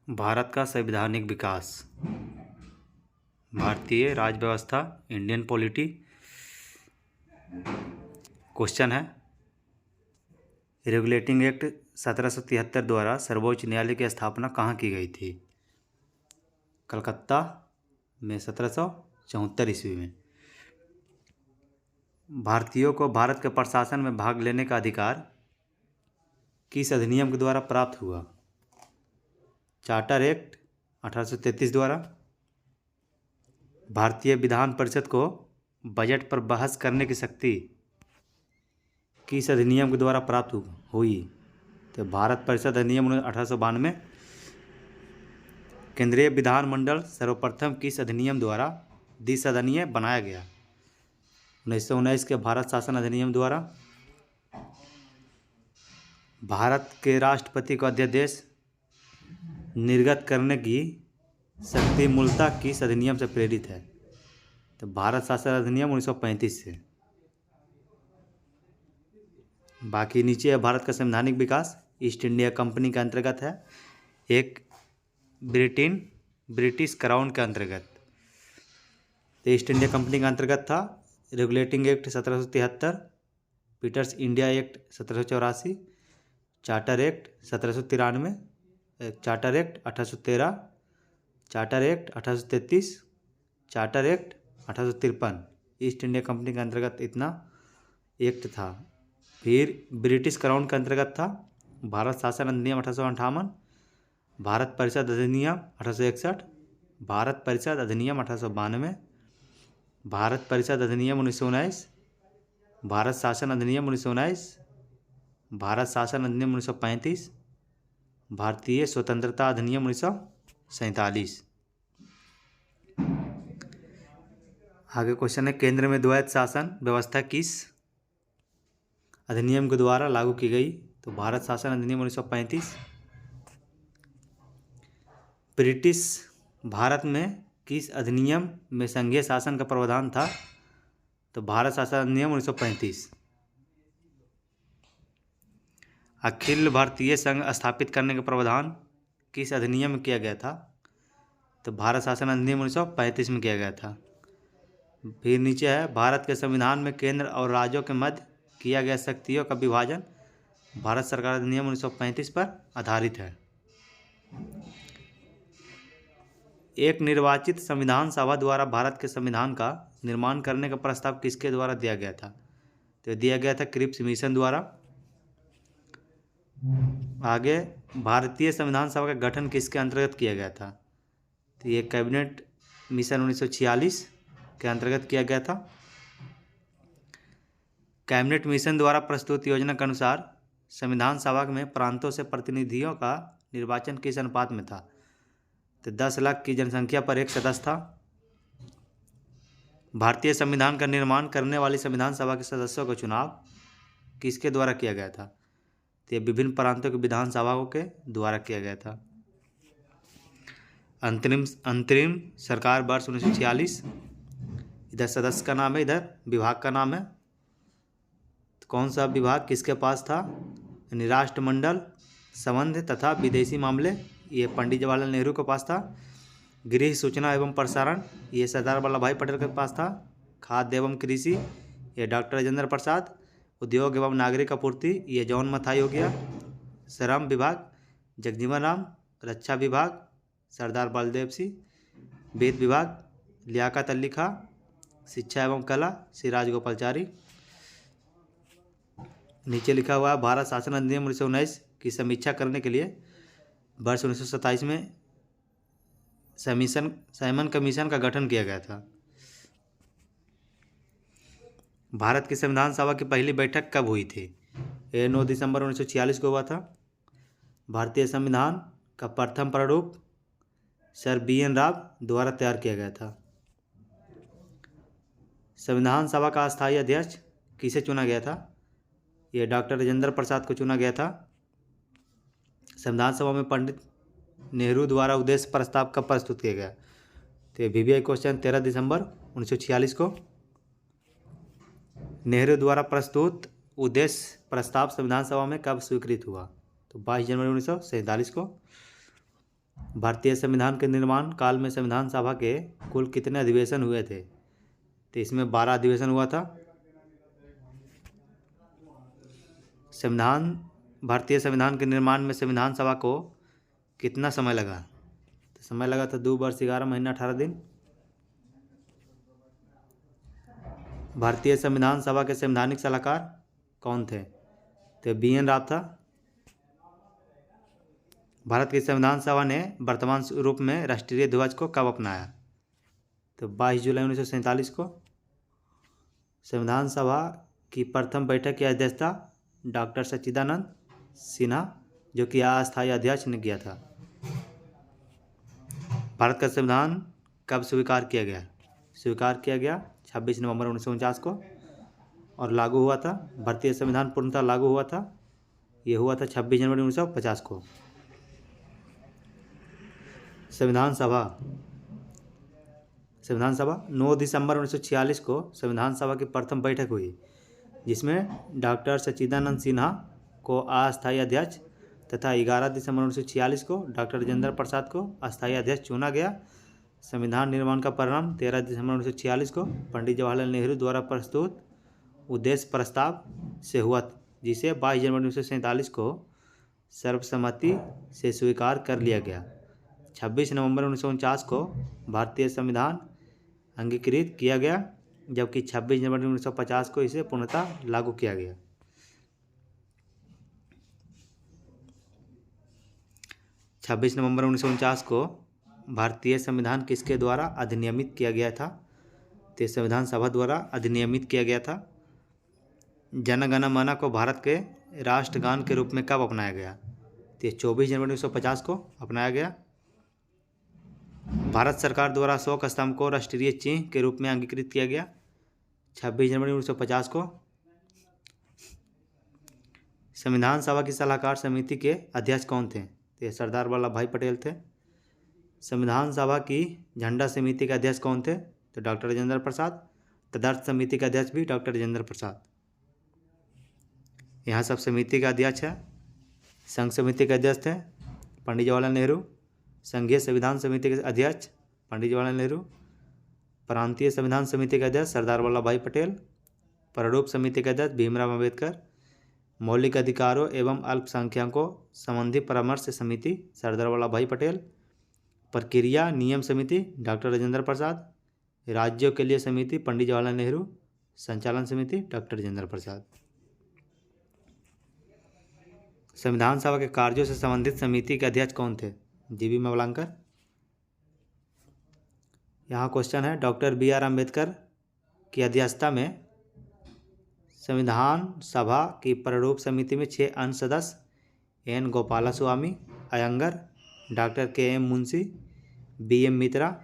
भारत का संवैधानिक विकास। भारतीय राज्य व्यवस्था, इंडियन पॉलिटी। क्वेश्चन है, रेगुलेटिंग एक्ट 1773 द्वारा सर्वोच्च न्यायालय की स्थापना कहाँ की गई थी? कलकत्ता में 1774 ईस्वी में। भारतीयों को भारत के प्रशासन में भाग लेने का अधिकार किस अधिनियम के द्वारा प्राप्त हुआ? चार्टर एक्ट 1833 द्वारा। भारतीय विधान परिषद को बजट पर बहस करने की शक्ति किस अधिनियम के द्वारा प्राप्त हुई? तो भारत परिषद अधिनियम 1892। केंद्रीय विधानमंडल सर्वप्रथम किस अधिनियम द्वारा द्विसदनीय बनाया गया? 1919 के भारत शासन अधिनियम द्वारा। भारत के राष्ट्रपति को अध्यादेश निर्गत करने की शक्ति मूलतः किस अधिनियम से प्रेरित है? तो भारत शासन अधिनियम 1935 से। बाकी नीचे है भारत का संवैधानिक विकास। ईस्ट इंडिया कंपनी के अंतर्गत है, एक ब्रिटिश क्राउन के अंतर्गत। तो ईस्ट इंडिया कंपनी के अंतर्गत था regulating act 1773, Pitt's India act 1784, charter act 1793, charter act 1813, charter act 1833, charter act 1853। East India Company के अंतर्गत इतना एक्ट था। फिर ब्रिटिश क्राउन के अंतर्गत था भारत शासन अधिनियम 1858, भारत परिषद अधिनियम 1861, भारत परिषद अधिनियम 1892, भारत परिषद अधिनियम 1919, भारत शासन अधिनियम 1919, भारत शासन अधिनियम 1935, भारतीय स्वतंत्रता अधिनियम 1947। आगे क्वेश्चन है, केंद्र में द्वैत शासन व्यवस्था किस अधिनियम के द्वारा लागू की गई? तो भारत शासन अधिनियम 1935। ब्रिटिश भारत में किस अधिनियम में संघीय शासन का प्रावधान था? तो भारत शासन अधिनियम 1935। अखिल भारतीय संघ स्थापित करने का प्रावधान किस अधिनियम में किया गया था? तो भारत शासन अधिनियम 1935 में किया गया था। फिर नीचे है, भारत के संविधान में केंद्र और राज्यों के मध्य किया गया शक्तियों का विभाजन भारत सरकार अधिनियम 1935 पर आधारित है। एक निर्वाचित संविधान सभा द्वारा भारत के संविधान का निर्माण करने का प्रस्ताव किसके द्वारा दिया गया था? तो दिया गया था क्रिप्स मिशन द्वारा। आगे, भारतीय संविधान सभा का गठन किसके अंतर्गत किया गया था? तो ये कैबिनेट मिशन 1946 के अंतर्गत किया गया था। कैबिनेट मिशन द्वारा प्रस्तुत योजना के अनुसार संविधान सभा में प्रांतों से प्रतिनिधियों का निर्वाचन किस अनुपात में था? तो 10 लाख की जनसंख्या पर एक सदस्य था। भारतीय संविधान का निर्माण करने वाली संविधान सभा के सदस्यों का चुनाव किसके द्वारा किया गया था? तो ये विभिन्न प्रांतों की विधानसभाओं के द्वारा किया गया था। अंतरिम सरकार वर्ष 1946। इधर सदस्य का नाम है, इधर विभाग का नाम है। तो कौन सा विभाग किसके पास था? यानी राष्ट्रमंडल संबंध तथा विदेशी मामले, ये पंडित जवाहरलाल नेहरू के पास था। गृह सूचना एवं प्रसारण, ये सरदार वल्लभ भाई पटेल के पास था। खाद्य एवं कृषि, ये डॉक्टर राजेंद्र प्रसाद। उद्योग एवं नागरिक आपूर्ति, ये जॉन मथाई हो गया। श्रम विभाग जगजीवन राम। रक्षा विभाग सरदार बलदेव सिंह। वित्त विभाग लियाकत अली खां। शिक्षा एवं कला श्री राजगोपालचारी। नीचे लिखा हुआ है, भारत शासन अधिनियम 1919 की समीक्षा करने के लिए वर्ष 1927 में साइमन कमीशन का गठन किया गया था। भारत की संविधान सभा की पहली बैठक कब हुई थी? ये 9 दिसंबर 1946 को हुआ था। भारतीय संविधान का प्रथम प्रारूप सर BN राव द्वारा तैयार किया गया था। संविधान सभा का अस्थायी अध्यक्ष किसे चुना गया था? ये डॉक्टर राजेंद्र प्रसाद को चुना गया था। संविधान सभा में पंडित नेहरू द्वारा उद्देश्य प्रस्ताव कब प्रस्तुत किया गया? तो ये VVI क्वेश्चन 13 दिसंबर 1946 को। नेहरू द्वारा प्रस्तुत उद्देश्य प्रस्ताव संविधान सभा में कब स्वीकृत हुआ? तो 22 जनवरी 1947 को। भारतीय संविधान के निर्माण काल में संविधान सभा के कुल कितने अधिवेशन हुए थे? तो इसमें 12 अधिवेशन हुआ था। भारतीय संविधान के निर्माण में संविधान सभा को कितना समय लगा? तो समय लगा था 2 वर्ष 11 महीना 18 दिन। भारतीय संविधान सभा के संवैधानिक सलाहकार कौन थे? तो BN राव था। भारत की संविधान सभा ने वर्तमान रूप में राष्ट्रीय ध्वज को कब अपनाया? तो 22 जुलाई 1947 को। संविधान सभा की प्रथम बैठक की अध्यक्षता डॉक्टर सच्चिदानंद सिन्हा, जो कि अस्थायी अध्यक्ष ने किया था। भारत का संविधान कब स्वीकार किया गया? स्वीकार किया गया 26 नवंबर 1949 को और लागू हुआ था। भारतीय संविधान पूर्णतः लागू हुआ था, ये हुआ था 26 जनवरी 1950 को। संविधान सभा 9 दिसंबर 1946 को संविधान सभा की प्रथम बैठक हुई, जिसमें डॉक्टर सच्चिदानंद सिन्हा को अस्थायी अध्यक्ष तथा 11 दिसंबर 1946 को डॉक्टर राजेंद्र प्रसाद को अस्थायी अध्यक्ष चुना गया। संविधान निर्माण का परिणाम 13 दिसंबर 1946 को पंडित जवाहरलाल नेहरू द्वारा प्रस्तुत उद्देश्य प्रस्ताव से हुआ, जिसे 22 जनवरी 1947 को सर्वसम्मति से स्वीकार कर लिया गया। 26 नवंबर 1949 को भारतीय संविधान अंगीकृत किया गया, जबकि 26 जनवरी 1950 को इसे पूर्णतः लागू किया गया। छब्बीस नवंबर 1949 को भारतीय संविधान किसके द्वारा अधिनियमित किया गया था? तो संविधान सभा द्वारा अधिनियमित किया गया था। जन गण मन को भारत के राष्ट्रगान के रूप में कब अपनाया गया? तो 24 जनवरी 1950 को अपनाया गया। भारत सरकार द्वारा अशोक स्तंभ को राष्ट्रीय चिन्ह के रूप में अंगीकृत किया गया 26 जनवरी 1950 को। संविधान सभा की सलाहकार समिति के अध्यक्ष कौन थे? तो सरदार वल्लभ भाई पटेल थे। संविधान सभा की झंडा समिति के अध्यक्ष कौन थे? तो डॉक्टर राजेंद्र प्रसाद। तदर्थ समिति के अध्यक्ष भी डॉक्टर राजेंद्र प्रसाद। यहाँ सब समिति का अध्यक्ष है। संघ समिति के अध्यक्ष थे पंडित जवाहरलाल नेहरू। संघीय संविधान समिति के अध्यक्ष पंडित जवाहरलाल नेहरू। प्रांतीय संविधान समिति के अध्यक्ष सरदार वल्लभ भाई पटेल। प्रारूप समिति के अध्यक्ष भीमराव अम्बेडकर। मौलिक अधिकारों एवं अल्पसंख्यकों संबंधी परामर्श समिति सरदार वल्लभ भाई पटेल। प्रक्रिया नियम समिति डॉक्टर राजेंद्र प्रसाद। राज्यों के लिए समिति पंडित जवाहरलाल नेहरू। संचालन समिति डॉक्टर राजेंद्र प्रसाद। संविधान सभा के कार्यों से संबंधित समिति के अध्यक्ष कौन थे? जीबी मवलांकर। यहाँ क्वेश्चन है, डॉक्टर BR अम्बेडकर की अध्यक्षता में संविधान सभा की प्रारूप समिति में 6 अन्य सदस्य N Gopalaswami Ayyangar, doctor KM Munshi, BM Mitra.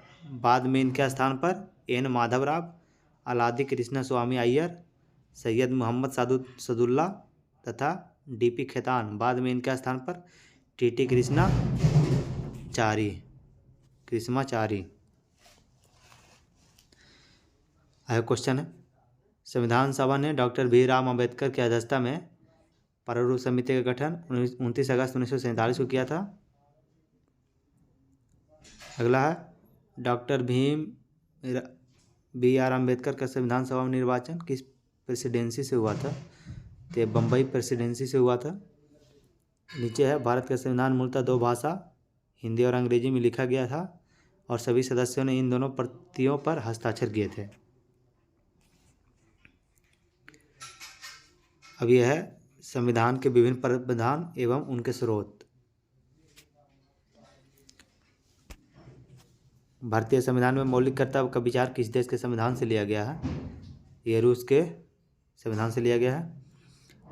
बाद में इनके स्थान पर N माधवराव, अलादी कृष्णा स्वामी अय्यर, सैयद मोहम्मद सदुल्ला तथा DP खेतान। बाद में इनके स्थान पर TT कृष्णाचारी। आगे क्वेश्चन है, संविधान सभा ने डॉक्टर भीमराव अम्बेडकर की अध्यक्षता में प्रारूप समिति का गठन 29 अगस्त 1947 को किया था। अगला है, डॉक्टर BR अम्बेडकर का संविधान सभा में निर्वाचन किस प्रेसिडेंसी से हुआ था? तो बम्बई प्रेसिडेंसी से हुआ था। नीचे है, भारत का संविधान मूलतः 2 भाषा हिंदी और अंग्रेजी में लिखा गया था और सभी सदस्यों ने इन दोनों प्रतियों पर हस्ताक्षर किए थे। अब यह है संविधान के विभिन्न प्रावधान एवं उनके स्रोत। भारतीय संविधान में मौलिक कर्तव्य का विचार किस देश के संविधान से लिया गया है? यह रूस के संविधान से लिया गया है।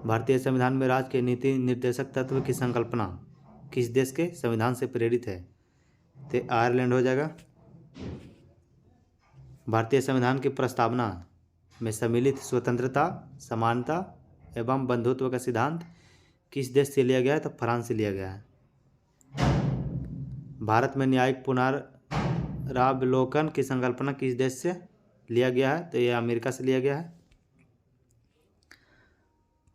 भारतीय संविधान में राज्य के नीति निर्देशक तत्व की संकल्पना किस देश के संविधान से प्रेरित है? तो आयरलैंड हो जाएगा। भारतीय संविधान की प्रस्तावना में सम्मिलित स्वतंत्रता, समानता एवं बंधुत्व का सिद्धांत किस देश से लिया गया है? तो फ्रांस से लिया गया है। भारत में न्यायिक पुनरावलोकन की संकल्पना किस देश से लिया गया है? तो यह अमेरिका से लिया गया है।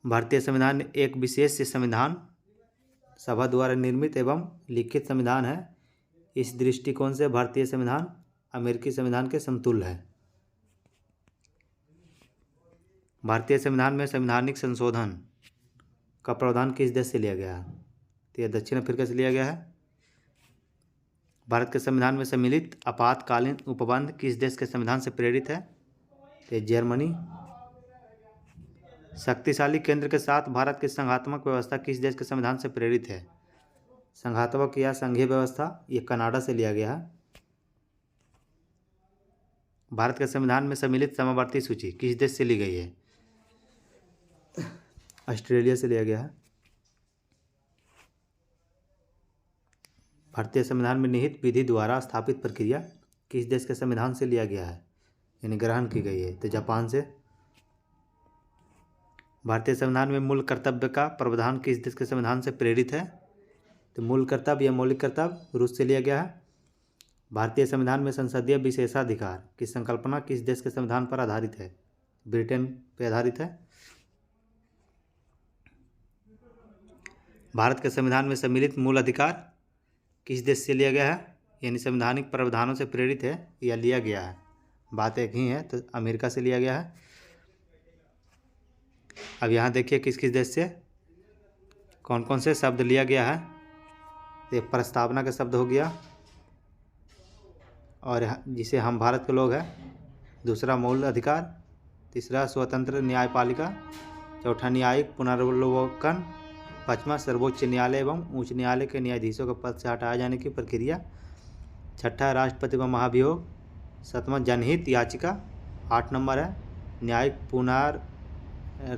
भारतीय संविधान एक विशेष संविधान सभा द्वारा निर्मित एवं लिखित संविधान है। इस दृष्टिकोण से भारतीय संविधान अमेरिकी संविधान के समतुल्य है। भारतीय संविधान में संवैधानिक संशोधन का प्रावधान किस देश से लिया गया है? तो यह दक्षिण अफ्रीका से लिया गया है। भारत के संविधान में सम्मिलित आपातकालीन उपबंध किस देश के संविधान से प्रेरित है? तो जर्मनी। शक्तिशाली केंद्र के साथ भारत की संघात्मक व्यवस्था किस देश के संविधान से प्रेरित है? संघात्मक या संघीय व्यवस्था ये कनाडा से लिया गया है। भारत के संविधान में सम्मिलित समवर्ती सूची किस देश से ली गई है? ऑस्ट्रेलिया से लिया गया है। भारतीय संविधान में निहित विधि द्वारा स्थापित प्रक्रिया किस देश के संविधान से लिया गया है, यानी ग्रहण की गई है? तो जापान से। भारतीय संविधान में मूल कर्तव्य का प्रावधान किस देश के संविधान से प्रेरित है? तो मूल कर्तव्य या मौलिक कर्तव्य रूस से लिया गया है। भारतीय संविधान में संसदीय विशेषाधिकार की संकल्पना किस देश के संविधान पर आधारित है? ब्रिटेन पर आधारित है। भारत के संविधान में सम्मिलित मूल अधिकार किस देश से लिया गया है, यानी संवैधानिक प्रावधानों से प्रेरित है या लिया गया है? बात एक ही है, तो अमेरिका से लिया गया है। अब यहाँ देखिए किस किस देश से कौन कौन से शब्द लिया गया है। एक प्रस्तावना का शब्द हो गया, और जिसे हम भारत के लोग हैं। दूसरा मूल अधिकार, तीसरा स्वतंत्र न्यायपालिका, चौथा न्यायिक पुनर्वलोकन, पाँचवा सर्वोच्च न्यायालय एवं उच्च न्यायालय के न्यायाधीशों के पद से हटाए जाने की प्रक्रिया, छठा राष्ट्रपति का महाभियोग, सातवां जनहित याचिका, 8 नंबर है न्यायिक पुनरावलोकन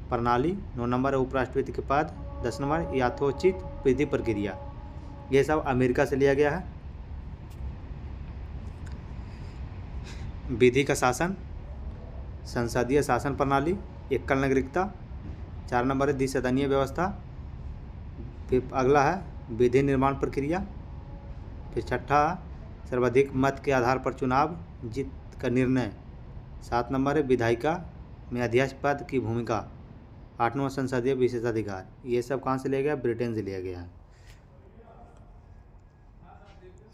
प्रणाली, 9 नंबर है उपराष्ट्रपति के पद, 10 नंबर यथोचित विधि प्रक्रिया। ये सब अमेरिका से लिया गया है। विधि का शासन, संसदीय शासन प्रणाली, एकल नागरिकता, 4 नंबर है द्विसदनीय व्यवस्था, फिर अगला है विधि निर्माण प्रक्रिया, फिर छठा सर्वाधिक मत के आधार पर चुनाव जीत का निर्णय, 7 नंबर है विधायिका में अध्यक्ष पद की भूमिका, 8 नंबर संसदीय विशेषाधिकार। ये सब कहाँ से लिया गया? ब्रिटेन से लिया गया है।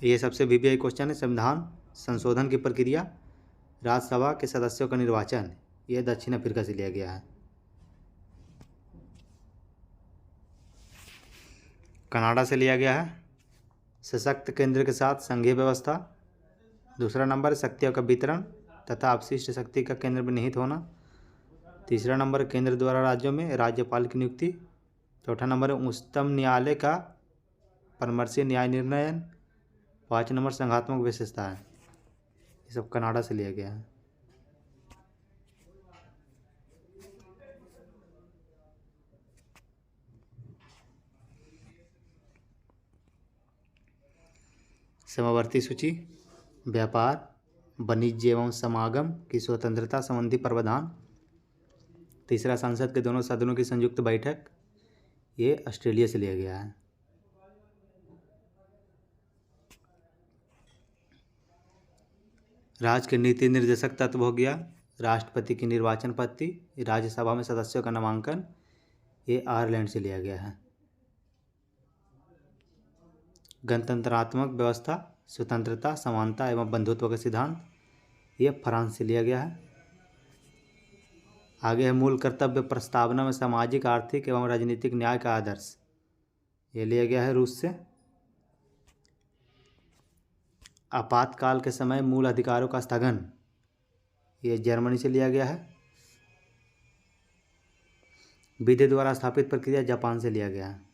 ये सबसे वीवीआई क्वेश्चन है। संविधान संशोधन की प्रक्रिया, राज्यसभा के सदस्यों का निर्वाचन, ये दक्षिण अफ्रीका से लिया गया है। कनाडा से लिया गया है। सशक्त केंद्र के साथ संघीय व्यवस्था। दूसरा नंबर शक्तियों का वितरण तथा अपशिष्ट शक्ति का केंद्र में निहित होना। तीसरा नंबर केंद्र द्वारा राज्यों में राज्यपाल की नियुक्ति। चौथा नंबर उच्चतम न्यायालय का परामर्शी न्याय निर्णयन। 5 नंबर संघात्मक विशेषता है। ये सब कनाडा से लिया गया है। समवर्ती सूची, व्यापार, वाणिज्य एवं समागम की स्वतंत्रता संबंधी प्रावधान। तीसरा संसद के दोनों सदनों की संयुक्त बैठक, ये ऑस्ट्रेलिया से लिया गया है। राज्य के नीति निर्देशक तत्व हो गया राष्ट्रपति की निर्वाचन पद्धति, राज्यसभा में सदस्यों का नामांकन, ये आयरलैंड से लिया गया है। गणतंत्रात्मक व्यवस्था, स्वतंत्रता, समानता एवं बंधुत्व का सिद्धांत, ये फ्रांस से लिया गया है। आगे है मूल कर्तव्य प्रस्तावना में सामाजिक, आर्थिक एवं राजनीतिक न्याय का आदर्श, ये लिया गया है रूस से। आपातकाल के समय मूल अधिकारों का स्थगन, ये जर्मनी से लिया गया है। विधि द्वारा स्थापित प्रक्रिया जापान से लिया गया है।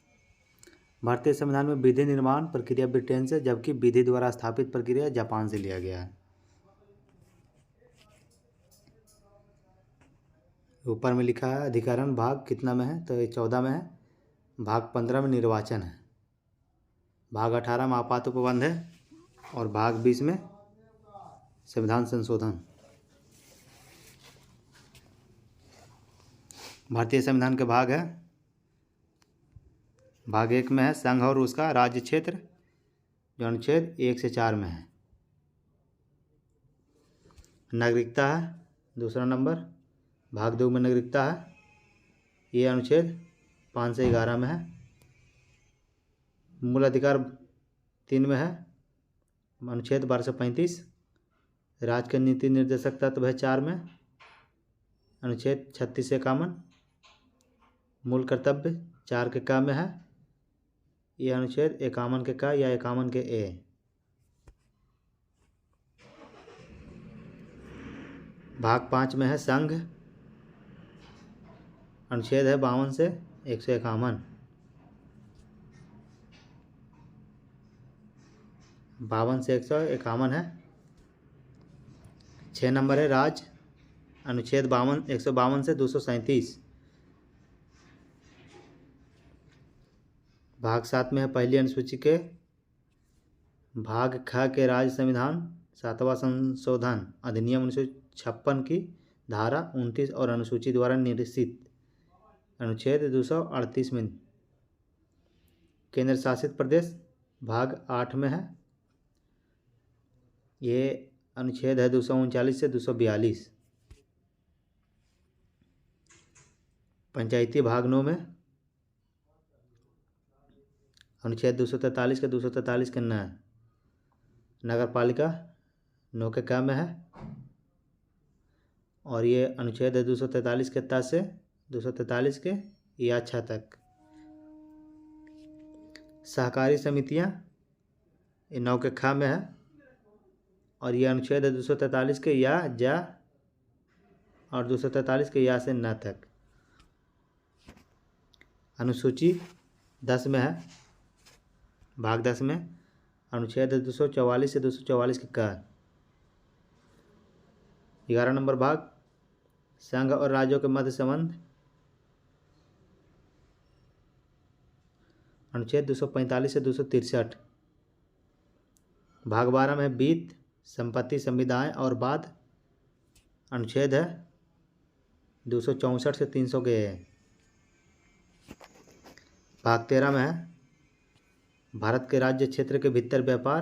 भारतीय संविधान में विधि निर्माण प्रक्रिया ब्रिटेन से, जबकि विधि द्वारा स्थापित प्रक्रिया जापान से लिया गया है। ऊपर में लिखा है अधिकरण भाग कितना में है, तो ये 14 में है। भाग 15 में निर्वाचन है, भाग 18 में आपात उपबंध है, और भाग 20 में संविधान संशोधन। भारतीय संविधान के भाग है। भाग 1 में है संघ और उसका राज्य क्षेत्र, जो अनुच्छेद 1 से 4 में है। नागरिकता है दूसरा नंबर, भाग 2 में नागरिकता है, ये अनुच्छेद 5 से 11 में है। मूल अधिकार 3 में है अनुच्छेद 1235। राज्य के नीति निर्देशक तत्व है 4 में अनुच्छेद 3651। मूल कर्तव्य 4 के क में है, ये अनुच्छेद 51 के क या 51 के ए। भाग 5 में है संघ, अनुच्छेद है 52 से 151। 52 से 151 है। 6 नंबर है राज्य, अनुच्छेद 152 से 237। भाग 7 में है पहली अनुसूची के भाग ख के राज्य संविधान 7वां संशोधन अधिनियम 1956 की धारा 29 और अनुसूची द्वारा निर्देशित अनुच्छेद 238 में। केंद्र शासित प्रदेश भाग 8 में है, ये अनुच्छेद है 239 से 242। पंचायती भाग 9 में अनुच्छेद 243 के 243 के न। नगर पालिका 9 के क में है और ये अनुच्छेद है 243 के त से 243 के या छ तक। सहकारी समितियां ये 9 के ख में है और ये अनुच्छेद है 243 के या जा और 243 के या से न तक। अनुसूची 10 में है, भाग 10 में अनुच्छेद 244 से 244 के क। 11 नंबर भाग संघ और राज्यों के मध्य संबंध, अनुच्छेद 245 से 263। भाग 12 में वित्त, संपत्ति, संविदाएं और बाद, अनुच्छेद है 264 से 300 के। भाग 13 में है भारत के राज्य क्षेत्र के भीतर व्यापार,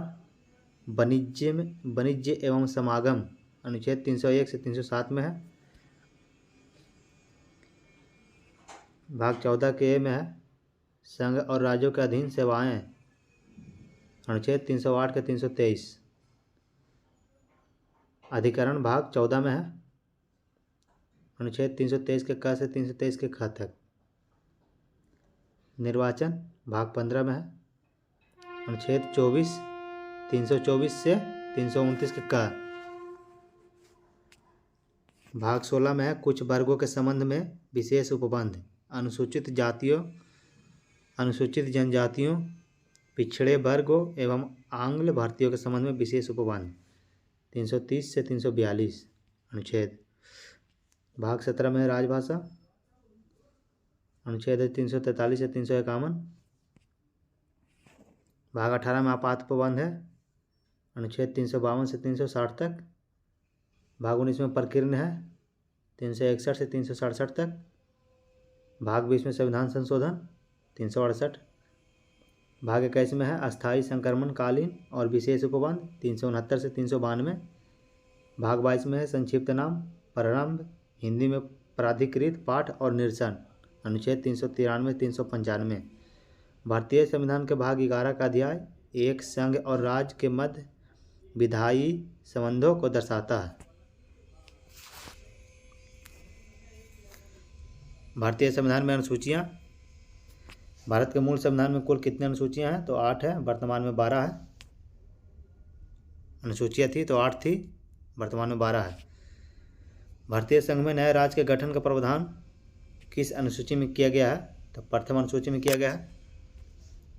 वाणिज्य एवं समागम, अनुच्छेद 301 से 307 में है। भाग 14 के ए में है संघ और राज्यों के अधीन सेवाएं, अनुच्छेद 308 के 323। अधिकरण भाग 14 में है अनुच्छेद 323 के क से 323 के ख तक। निर्वाचन भाग 15 में है अनुच्छेद 324 से 329 के क। भाग 16 में है कुछ वर्गों के संबंध में विशेष उपबंध, अनुसूचित जातियों, अनुसूचित जनजातियों, पिछड़े वर्गों एवं आंग्ल भारतीयों के संबंध में विशेष उपबंध, 330 से 342 अनुच्छेद। भाग 17 में है राजभाषा, अनुच्छेद 343 से 351। भाग 18 में आपात उपबंध है, अनुच्छेद 352 से 360 तक। भाग 19 में प्रकीर्ण है, 361 से 367 तक। भाग 20 में संविधान संशोधन 368। भाग 21 में है अस्थायी संक्रमणकालीन और विशेष उपबंध, 369 से 392। भाग 22 में है संक्षिप्त नाम, प्रारंभ, हिंदी में प्राधिकृत पाठ और निरसन, अनुच्छेद 393 395। भारतीय संविधान के भाग 11 का अध्याय 1 संघ और राज्य के मध्य विधायी संबंधों को दर्शाता है। भारतीय संविधान में अनुसूचियाँ, भारत के मूल संविधान में कुल कितनी अनुसूचियाँ हैं? तो 8 है, वर्तमान में 12 है। अनुसूचियाँ थी तो 8 थी, वर्तमान में 12 है। भारतीय संघ में नए राज्य के गठन का प्रावधान किस अनुसूची में किया गया है? तो प्रथम अनुसूची में किया गया है।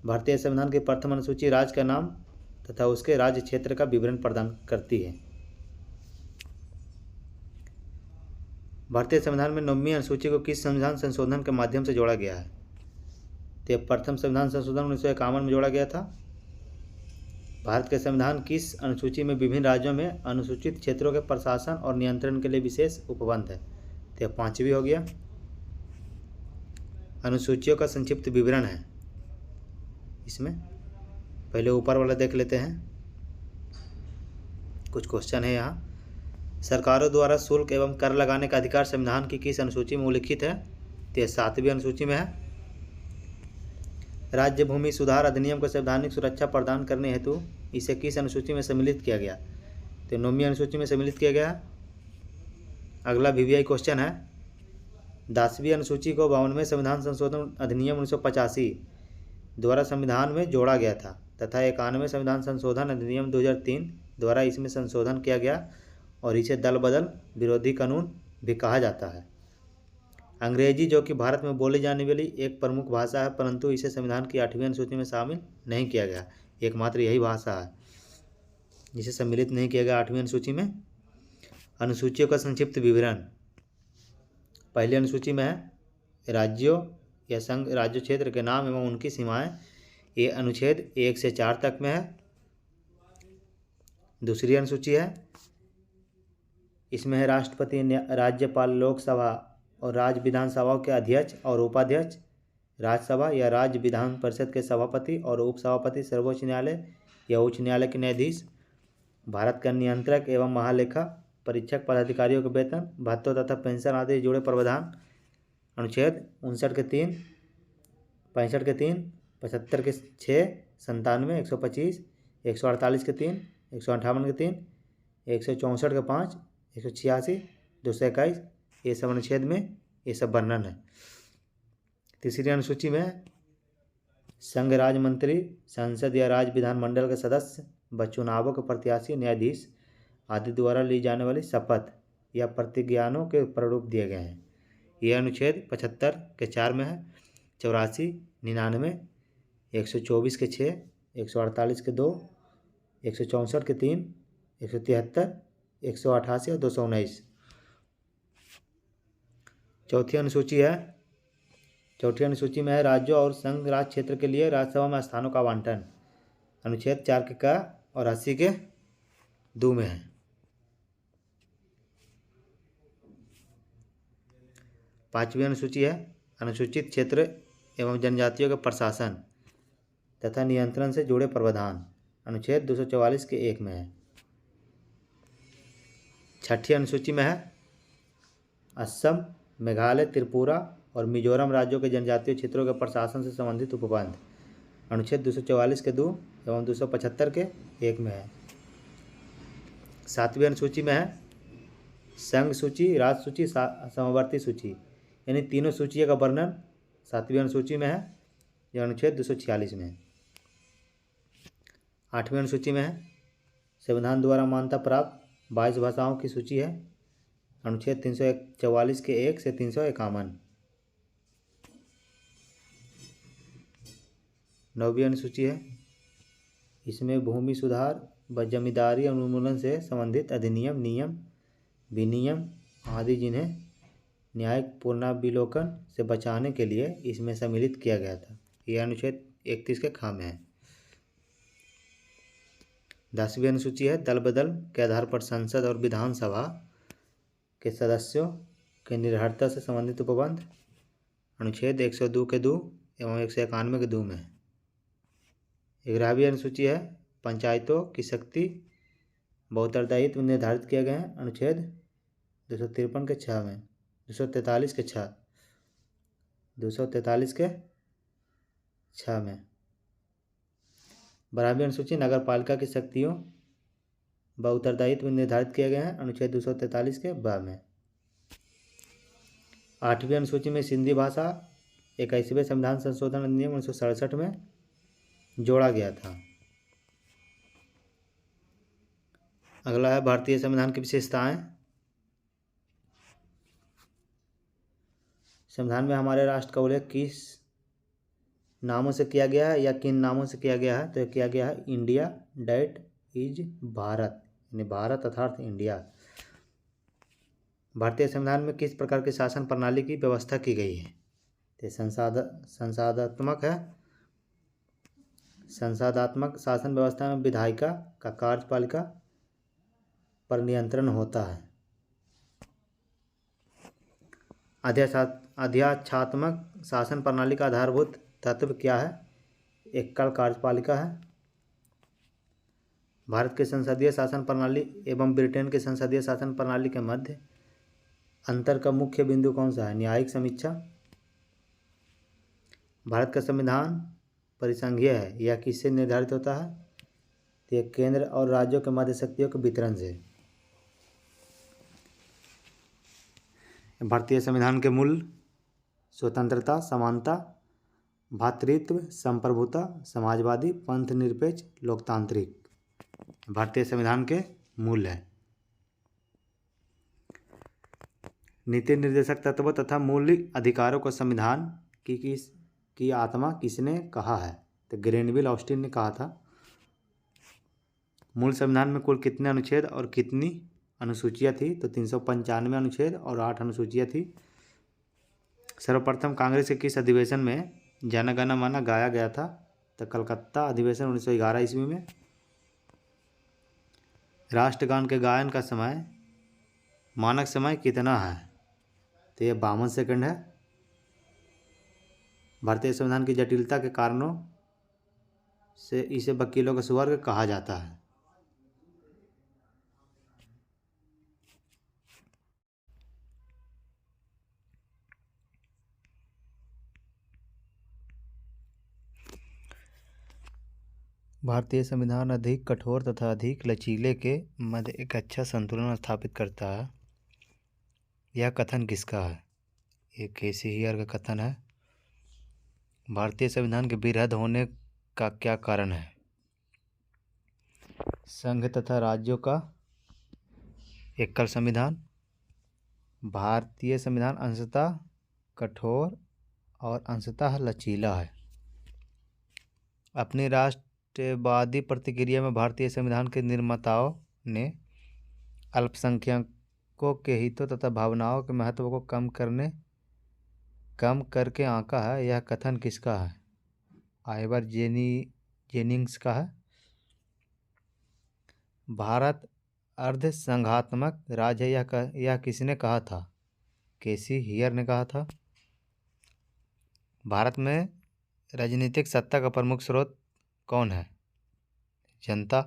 भारतीय संविधान की प्रथम अनुसूची राज्य का नाम तथा उसके राज्य क्षेत्र का विवरण प्रदान करती है। भारतीय संविधान में 9वीं अनुसूची को किस संविधान संशोधन के माध्यम से जोड़ा गया है? तो प्रथम संविधान संशोधन 1951 में जोड़ा गया था। भारत के संविधान किस अनुसूची में विभिन्न राज्यों में अनुसूचित क्षेत्रों के प्रशासन और नियंत्रण के लिए विशेष उपबंध है? तो 5वीं हो गया। अनुसूचियों का संक्षिप्त विवरण है इसमें, पहले ऊपर वाला देख लेते हैं। कुछ क्वेश्चन है यहाँ। सरकारों द्वारा शुल्क एवं कर लगाने का अधिकार संविधान की किस अनुसूची में उल्लिखित है? तो 7वीं अनुसूची में है। राज्य भूमि सुधार अधिनियम को संवैधानिक सुरक्षा प्रदान करने हेतु इसे किस अनुसूची में सम्मिलित किया गया? तो 9वीं अनुसूची में सम्मिलित किया गया। अगला VVI क्वेश्चन है, 10वीं अनुसूची को 52वें संविधान संशोधन अधिनियम 1985 द्वारा संविधान में जोड़ा गया था तथा 91वें संविधान संशोधन अधिनियम 2003 द्वारा इसमें संशोधन किया गया और इसे दल बदल विरोधी कानून भी कहा जाता है। अंग्रेजी, जो कि भारत में बोली जाने वाली एक प्रमुख भाषा है, परंतु इसे संविधान की 8वीं अनुसूची में शामिल नहीं किया गया। एकमात्र यही भाषा है जिसे सम्मिलित नहीं किया गया 8वीं अनुसूची में। अनुसूचियों का संक्षिप्त विवरण। पहली अनुसूची में है राज्यों या संघ राज्य क्षेत्र के नाम एवं उनकी सीमाएं, ये अनुच्छेद 1 से 4 तक में है। दूसरी अनुसूची है, इसमें है राष्ट्रपति, राज्यपाल, लोकसभा और राज्य विधानसभाओं के अध्यक्ष और उपाध्यक्ष, राज्यसभा या राज्य विधान परिषद के सभापति और उपसभापति, सर्वोच्च न्यायालय या उच्च न्यायालय के न्यायाधीश, भारत का नियंत्रक एवं महालेखा परीक्षक पदाधिकारियों के वेतन, भत्तों तथा पेंशन आदि जुड़े प्रावधान। अनुच्छेद 59 के 3, 65 के 3, 75 के 6, 97, 125, 148 के 3, 158 के 3, 164 के 5, 186, 221, ये सब अनुच्छेद में ये सब वर्णन है। तीसरी अनुसूची में संघ राज्य मंत्री, संसद या राज्य विधानमंडल के सदस्य व चुनावों के प्रत्याशी, न्यायाधीश आदि द्वारा ली जाने वाली शपथ या प्रतिज्ञानों के प्रारूप दिए गए हैं। यह अनुच्छेद 75 के 4 में है। 84, 99, 124 के 6, 148 के 2, 164 के 3, 173, 188 और 219। चौथी अनुसूची है, चौथी अनुसूची में है राज्यों और संघ राज्य क्षेत्र के लिए राज्यसभा में स्थानों का आवंटन। अनुच्छेद 4 के क और 80 के 2 में है। पांचवी अनुसूची है अनुसूचित क्षेत्र एवं जनजातियों के प्रशासन तथा नियंत्रण से जुड़े प्रावधान। अनुच्छेद 244 के 1 में है। छठी अनुसूची में है असम, मेघालय, त्रिपुरा और मिजोरम राज्यों के जनजातीय क्षेत्रों के प्रशासन से संबंधित उपबंध। अनुच्छेद 244 के 2 एवं 275 के 1 में है। सातवीं अनुसूची में है संघ सूची, राज्य सूची, समवर्ती सूची, यानी तीनों सूचियों का वर्णन 7वीं अनुसूची में है। यह अनुच्छेद 246 में है। 8वीं अनुसूची में है संविधान द्वारा मान्यता प्राप्त 22 भाषाओं की सूची है। अनुच्छेद 344 के 1 से 351। 9वीं अनुसूची है, इसमें भूमि सुधार व जमींदारी उन्मूलन से संबंधित अधिनियम, नियम, विनियम आदि जिन्हें न्यायिक पुनर्विलोकन से बचाने के लिए इसमें सम्मिलित किया गया था। यह अनुच्छेद 31 के ख में है। 10वीं अनुसूची है दल बदल के आधार पर संसद और विधानसभा के सदस्यों के निर्भरता से संबंधित उपबंध। अनुच्छेद 102 के 2 एवं 191 के 2 में है। 11वीं अनुसूची है पंचायतों की शक्ति व उत्तरदायित्व निर्धारित किए गए हैं। अनुच्छेद 253 के 6 में, 243 के 6, 243 के 6 में। 12वीं अनुसूची नगर पालिका की शक्तियों व उत्तरदायित्व निर्धारित किए गए हैं। अनुच्छेद 243 के ब में। 8वीं अनुसूची में सिंधी भाषा 21वें संविधान संशोधन अधिनियम 1967 में जोड़ा गया था। अगला है भारतीय संविधान की विशेषताएं। संविधान में हमारे राष्ट्र का उल्लेख किस नामों से किया गया है या किन नामों से किया गया है? तो किया गया है इंडिया, डैट इज भारत, यानी भारत अर्थात इंडिया। भारतीय संविधान में किस प्रकार की शासन प्रणाली की व्यवस्था की गई है? तो संसदात्मक है। संसदात्मक शासन व्यवस्था में विधायिका का कार्यपालिका पर नियंत्रण होता है। अध्याक्षात्मक शासन प्रणाली का आधारभूत तत्व क्या है? एकल कार्यपालिका है। भारत के संसदीय शासन प्रणाली एवं ब्रिटेन के संसदीय शासन प्रणाली के मध्य अंतर का मुख्य बिंदु कौन सा है? न्यायिक समीक्षा। भारत का संविधान परिसंघीय है, यह किससे निर्धारित होता है? तो यह केंद्र और राज्यों के मध्य शक्तियों के वितरण से। भारतीय संविधान के मूल स्वतंत्रता, समानता, भ्रातृत्व, संप्रभुता, समाजवादी, पंथ निरपेक्ष, लोकतांत्रिक भारतीय संविधान के मूल है। नीति निर्देशक तत्वों तथा मौलिक अधिकारों को संविधान की आत्मा किसने कहा है? तो ग्रेनविल ऑस्टिन ने कहा था। मूल संविधान में कुल कितने अनुच्छेद और कितनी अनुसूचियाँ थी? तो 395 अनुच्छेद और 8 अनुसूचियाँ थी। सर्वप्रथम कांग्रेस के किस अधिवेशन में जन गण मन गाया गया था? तो कलकत्ता अधिवेशन 1911 ईस्वी में। राष्ट्रगान के गायन का समय, मानक समय कितना है? तो यह 52 सेकंड है। भारतीय संविधान की जटिलता के कारणों से इसे वकीलों का स्वर्ग कहा जाता है। भारतीय संविधान अधिक कठोर तथा अधिक लचीले के मध्य एक अच्छा संतुलन स्थापित करता है। यह कथन किसका है? ये केसी हियर का कथन है। भारतीय संविधान के बेहद होने का क्या कारण है? संघ तथा राज्यों का एकल संविधान। भारतीय संविधान अंशतः कठोर और अंशतः लचीला है। अपनी राष्ट्रवादी प्रतिक्रिया में भारतीय संविधान के निर्माताओं ने अल्पसंख्यकों के हितों तथा भावनाओं के महत्व को कम करके आंका है। यह कथन किसका है? आइवर जेनिंग्स का है। भारत अर्धसंघात्मक राज्य है, यह किसने कहा था? केसी हियर ने कहा था। भारत में राजनीतिक सत्ता का प्रमुख स्रोत कौन है? जनता।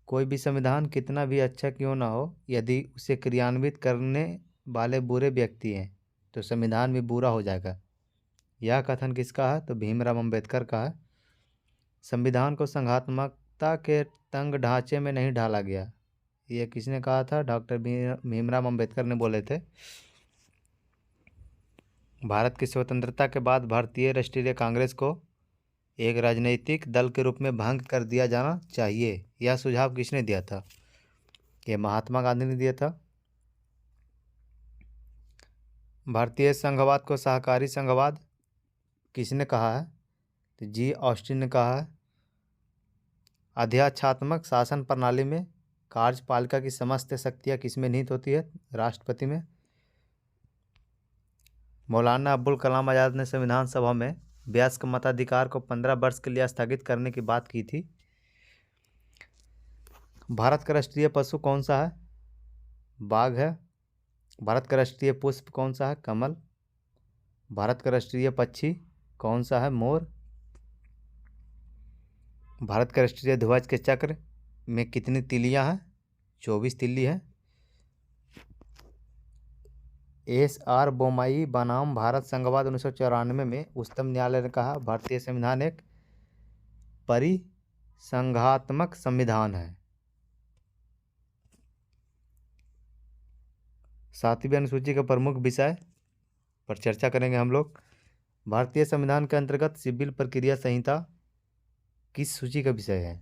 कोई भी संविधान कितना भी अच्छा क्यों ना हो, यदि उसे क्रियान्वित करने वाले बुरे व्यक्ति हैं तो संविधान भी बुरा हो जाएगा। यह कथन किसका है? तो भीमराव अंबेडकर का है। संविधान को संघात्मकता के तंग ढांचे में नहीं ढाला गया। यह किसने कहा था? डॉक्टर भीमराव अंबेडकर ने बोले थे। भारत की स्वतंत्रता के बाद भारतीय राष्ट्रीय कांग्रेस को एक राजनीतिक दल के रूप में भंग कर दिया जाना चाहिए। यह सुझाव किसने दिया था? यह महात्मा गांधी ने दिया था। भारतीय संघवाद को सहकारी संघवाद किसने कहा है? तो जी ऑस्टिन ने कहा है। अध्यक्षात्मक शासन प्रणाली में कार्यपालिका की समस्त शक्तियाँ किसमें निहित होती है? राष्ट्रपति में। मौलाना अबुल कलाम आज़ाद ने संविधान सभा में वयस्क मताधिकार को 15 वर्ष के लिए स्थगित करने की बात की थी। भारत का राष्ट्रीय पशु कौन सा है? बाघ है। भारत का राष्ट्रीय पुष्प कौन सा है? कमल। भारत का राष्ट्रीय पक्षी कौन सा है? मोर। भारत का राष्ट्रीय ध्वज के चक्र में कितनी तिलियां हैं? 24 तिल्ली हैं। एस.आर. बोम्मई बनाम भारत संघवाद 1994 में उच्चतम न्यायालय ने कहा भारतीय संविधान एक परिसंघात्मक संविधान है। 7वीं अनुसूची का प्रमुख विषय पर चर्चा करेंगे हम लोग। भारतीय संविधान के अंतर्गत सिविल प्रक्रिया संहिता किस सूची का विषय है?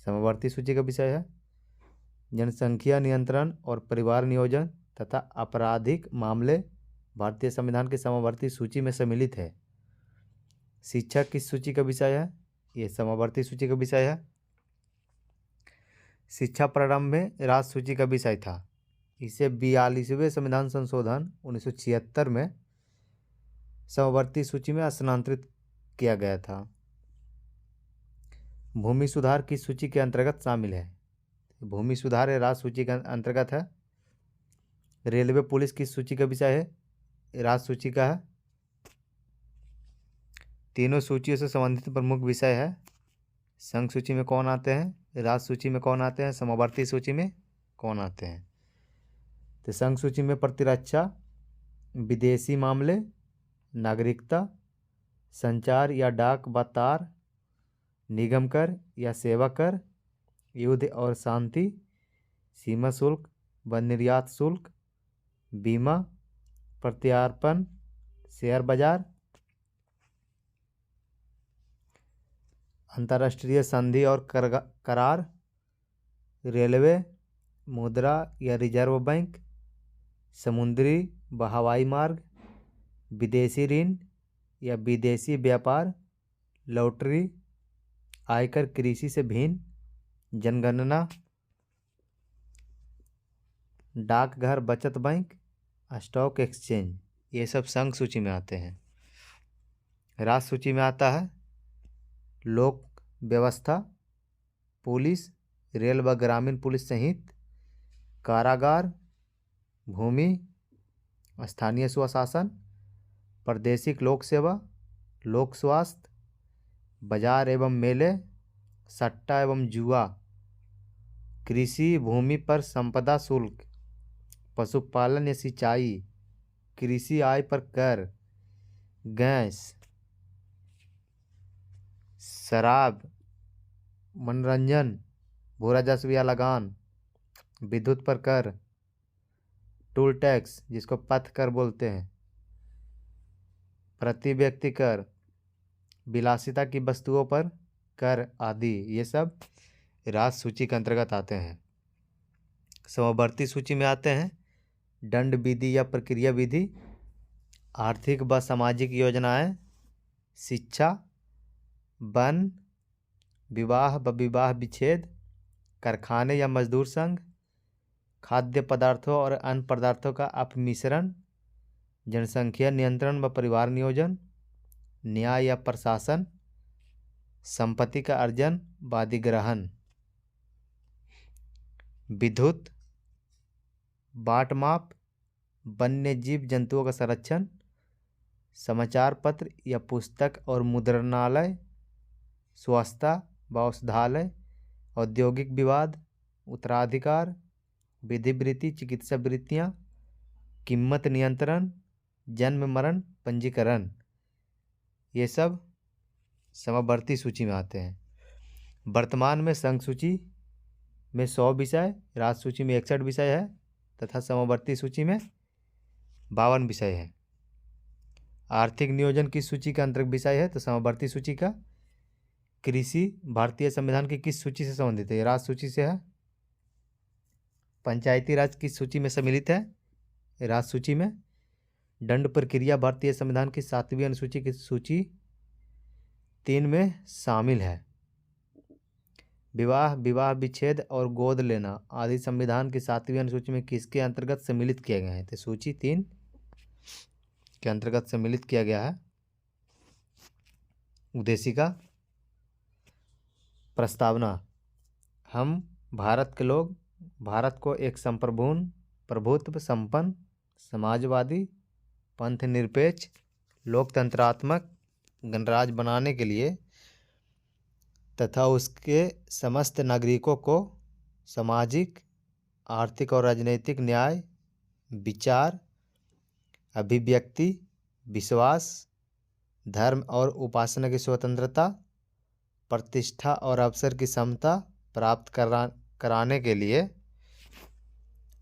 समवर्ती सूची का विषय है। जनसंख्या नियंत्रण और परिवार नियोजन तथा आपराधिक मामले भारतीय संविधान की समवर्ती सूची में सम्मिलित है। शिक्षा किस सूची का विषय है? ये समवर्ती सूची का विषय है। शिक्षा प्रारंभ में राज्य सूची का विषय था। इसे 42वें संविधान संशोधन 1976 में समवर्ती सूची में स्थानांतरित किया गया था। भूमि सुधार किस सूची के अंतर्गत शामिल है? भूमि सुधार राज्य सूची के अंतर्गत है। रेलवे पुलिस किस सूची का विषय है? राज्य सूची का है। तीनों सूचियों से संबंधित प्रमुख विषय है। संघ सूची में कौन आते हैं? राज्य सूची में कौन आते हैं? समवर्ती सूची में कौन आते हैं? तो संघ सूची में प्रतिरक्षा, विदेशी मामले, नागरिकता, संचार या डाक तार, निगम कर या सेवा कर, युद्ध और शांति, सीमा शुल्क व निर्यात शुल्क, बीमा, प्रत्यार्पण, शेयर बाजार, अंतर्राष्ट्रीय संधि और करार, रेलवे, मुद्रा या रिजर्व बैंक, समुद्री व हवाई मार्ग, विदेशी ऋण या विदेशी व्यापार, लॉटरी, आयकर, कृषि से भिन्न, जनगणना, डाकघर, बचत बैंक, स्टॉक एक्सचेंज, ये सब संघ सूची में आते हैं। राज्य सूची में आता है लोक व्यवस्था, पुलिस, रेल व ग्रामीण पुलिस सहित, कारागार, भूमि, स्थानीय स्वशासन, प्रादेशिक लोक सेवा, लोक स्वास्थ्य, बाजार एवं मेले, सट्टा एवं जुआ, कृषि भूमि पर संपदा शुल्क, पशुपालन या सिंचाई, कृषि आय पर कर, गैस, शराब, मनोरंजन, भू राजस्व या लगान, विद्युत पर कर, टोल टैक्स जिसको पथ कर बोलते हैं, प्रति व्यक्ति कर, विलासिता की वस्तुओं पर कर आदि, ये सब राज्य सूची के अंतर्गत आते हैं। समवर्ती सूची में आते हैं दंड विधि या प्रक्रिया विधि, आर्थिक व सामाजिक योजनाएं, शिक्षा, वन, विवाह व विवाह विच्छेद, कारखाने या मजदूर संघ, खाद्य पदार्थों और अन्य पदार्थों का अपमिश्रण, जनसंख्या नियंत्रण व परिवार नियोजन, न्याय या प्रशासन, संपत्ति का अर्जन व अधिग्रहण, विद्युत, बाट माप, वन्य जीव जंतुओं का संरक्षण, समाचार पत्र या पुस्तक और मुद्रणालय, स्वास्थ्य व औषधालय, औद्योगिक विवाद, उत्तराधिकार, विधि वृत्ति, चिकित्सा वृत्तियाँ, कीमत नियंत्रण, जन्म मरण पंजीकरण, ये सब समवर्ती सूची में आते हैं। वर्तमान में संघ सूची में 100 विषय, राज्य सूची में 61 विषय है तथा समवर्ती सूची में 52 विषय है। आर्थिक नियोजन किस सूची का अंतर्गत विषय है? तो समवर्ती सूची का। कृषि भारतीय संविधान की किस सूची से संबंधित है? राज्य सूची से है। पंचायती राज किस सूची में सम्मिलित है? राज्य सूची में। दंड प्रक्रिया भारतीय संविधान की 7वीं अनुसूची की सूची 3 में शामिल है। विवाह, विवाह विच्छेद और गोद लेना आदि संविधान की 7वीं अनुसूची में किसके अंतर्गत सम्मिलित किए गए हैं? तो सूची 3 के अंतर्गत सम्मिलित किया गया है। उद्देशिका प्रस्तावना। हम भारत के लोग भारत को एक संप्रभुत्व, प्रभुत्व संपन्न, समाजवादी, पंथ निरपेक्ष, लोकतंत्रात्मक गणराज्य बनाने के लिए तथा उसके समस्त नागरिकों को सामाजिक, आर्थिक और राजनीतिक न्याय, विचार, अभिव्यक्ति, विश्वास, धर्म और उपासना की स्वतंत्रता, प्रतिष्ठा और अवसर की समता प्राप्त कराने के लिए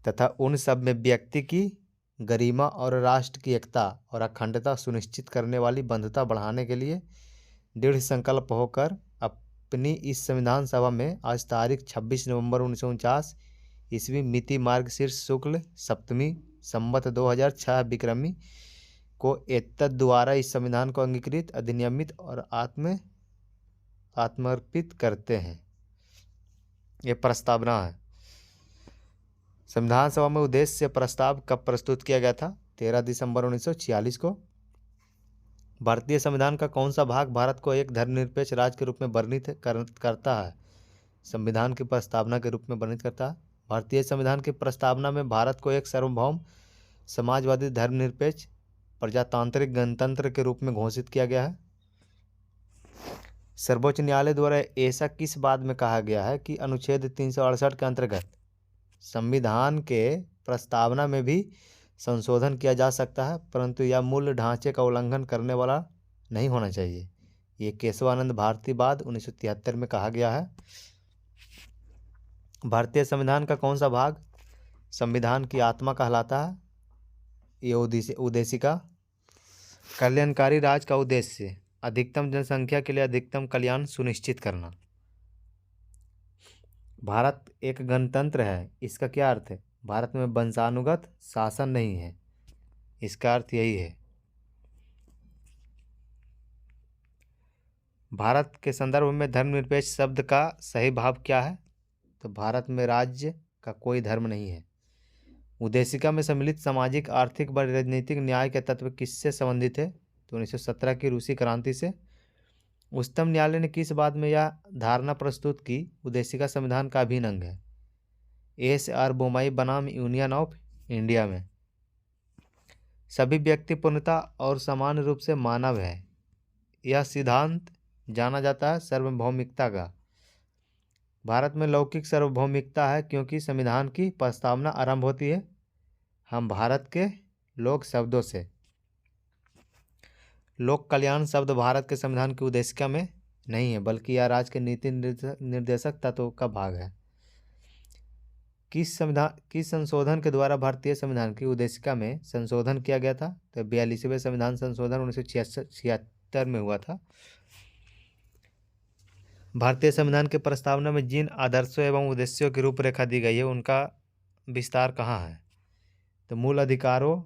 तथा उन सब में व्यक्ति की गरिमा और राष्ट्र की एकता और अखंडता सुनिश्चित करने वाली बंधुता बढ़ाने के लिए दृढ़ संकल्प होकर अपनी इस संविधान सभा में आज तारीख 26 नवंबर 1949 ईस्वी मिति मार्गशीर्ष शुक्ल सप्तमी संवत 2006 विक्रमी को एतद द्वारा इस संविधान को अंगीकृत, अधिनियमित और आत्मर्पित करते हैं। ये प्रस्तावना है। संविधान सभा में उद्देश्य प्रस्ताव कब प्रस्तुत किया गया था? 13 दिसंबर 1946 को। भारतीय संविधान का कौन सा भाग भारत को एक धर्मनिरपेक्ष राज्य के रूप में वर्णित करता है? संविधान की प्रस्तावना के रूप में वर्णित करता है। भारतीय संविधान की प्रस्तावना में भारत को एक सार्वभौम, समाजवादी, धर्मनिरपेक्ष, प्रजातांत्रिक गणतंत्र के रूप में घोषित किया गया है। सर्वोच्च न्यायालय द्वारा ऐसा किस बात में कहा गया है कि अनुच्छेद 368 के अंतर्गत संविधान के प्रस्तावना में भी संशोधन किया जा सकता है, परंतु यह मूल ढांचे का उल्लंघन करने वाला नहीं होना चाहिए। ये केशवानंद भारतीवाद 1973 में कहा गया है। भारतीय संविधान का कौन सा भाग संविधान की आत्मा कहलाता है? ये उद्देशिका। कल्याणकारी राज का उद्देश्य अधिकतम जनसंख्या के लिए अधिकतम कल्याण सुनिश्चित करना। भारत एक गणतंत्र है, इसका क्या अर्थ है? भारत में वंशानुगत शासन नहीं है, इसका अर्थ यही है। भारत के संदर्भ में धर्मनिरपेक्ष शब्द का सही भाव क्या है? तो भारत में राज्य का कोई धर्म नहीं है। उद्देशिका में सम्मिलित सामाजिक, आर्थिक व राजनीतिक न्याय के तत्व किससे संबंधित है? तो 1917 की रूसी क्रांति से। उच्चतम न्यायालय ने किस बात में यह धारणा प्रस्तुत की? उद्देशिका संविधान का अभिन्न अंग है। एस.आर. बोमाई बनाम यूनियन ऑफ इंडिया में सभी व्यक्ति पूर्णता और समान रूप से मानव है, यह सिद्धांत जाना जाता है सार्वभौमिकता का। भारत में लौकिक सार्वभौमिकता है क्योंकि संविधान की प्रस्तावना आरंभ होती है हम भारत के लोक शब्दों से। लोक कल्याण शब्द भारत के संविधान की उद्देशिका में नहीं है, बल्कि यह राज्य के नीति निर्देशक तत्वों का भाग है। किस संशोधन के द्वारा भारतीय संविधान की उद्देशिका में संशोधन किया गया था? तो 42वें संविधान संशोधन 1976 में हुआ था। भारतीय संविधान के प्रस्तावना में जिन आदर्शों एवं उद्देश्यों की रूपरेखा दी गई है उनका विस्तार कहाँ है? तो मूल अधिकारों,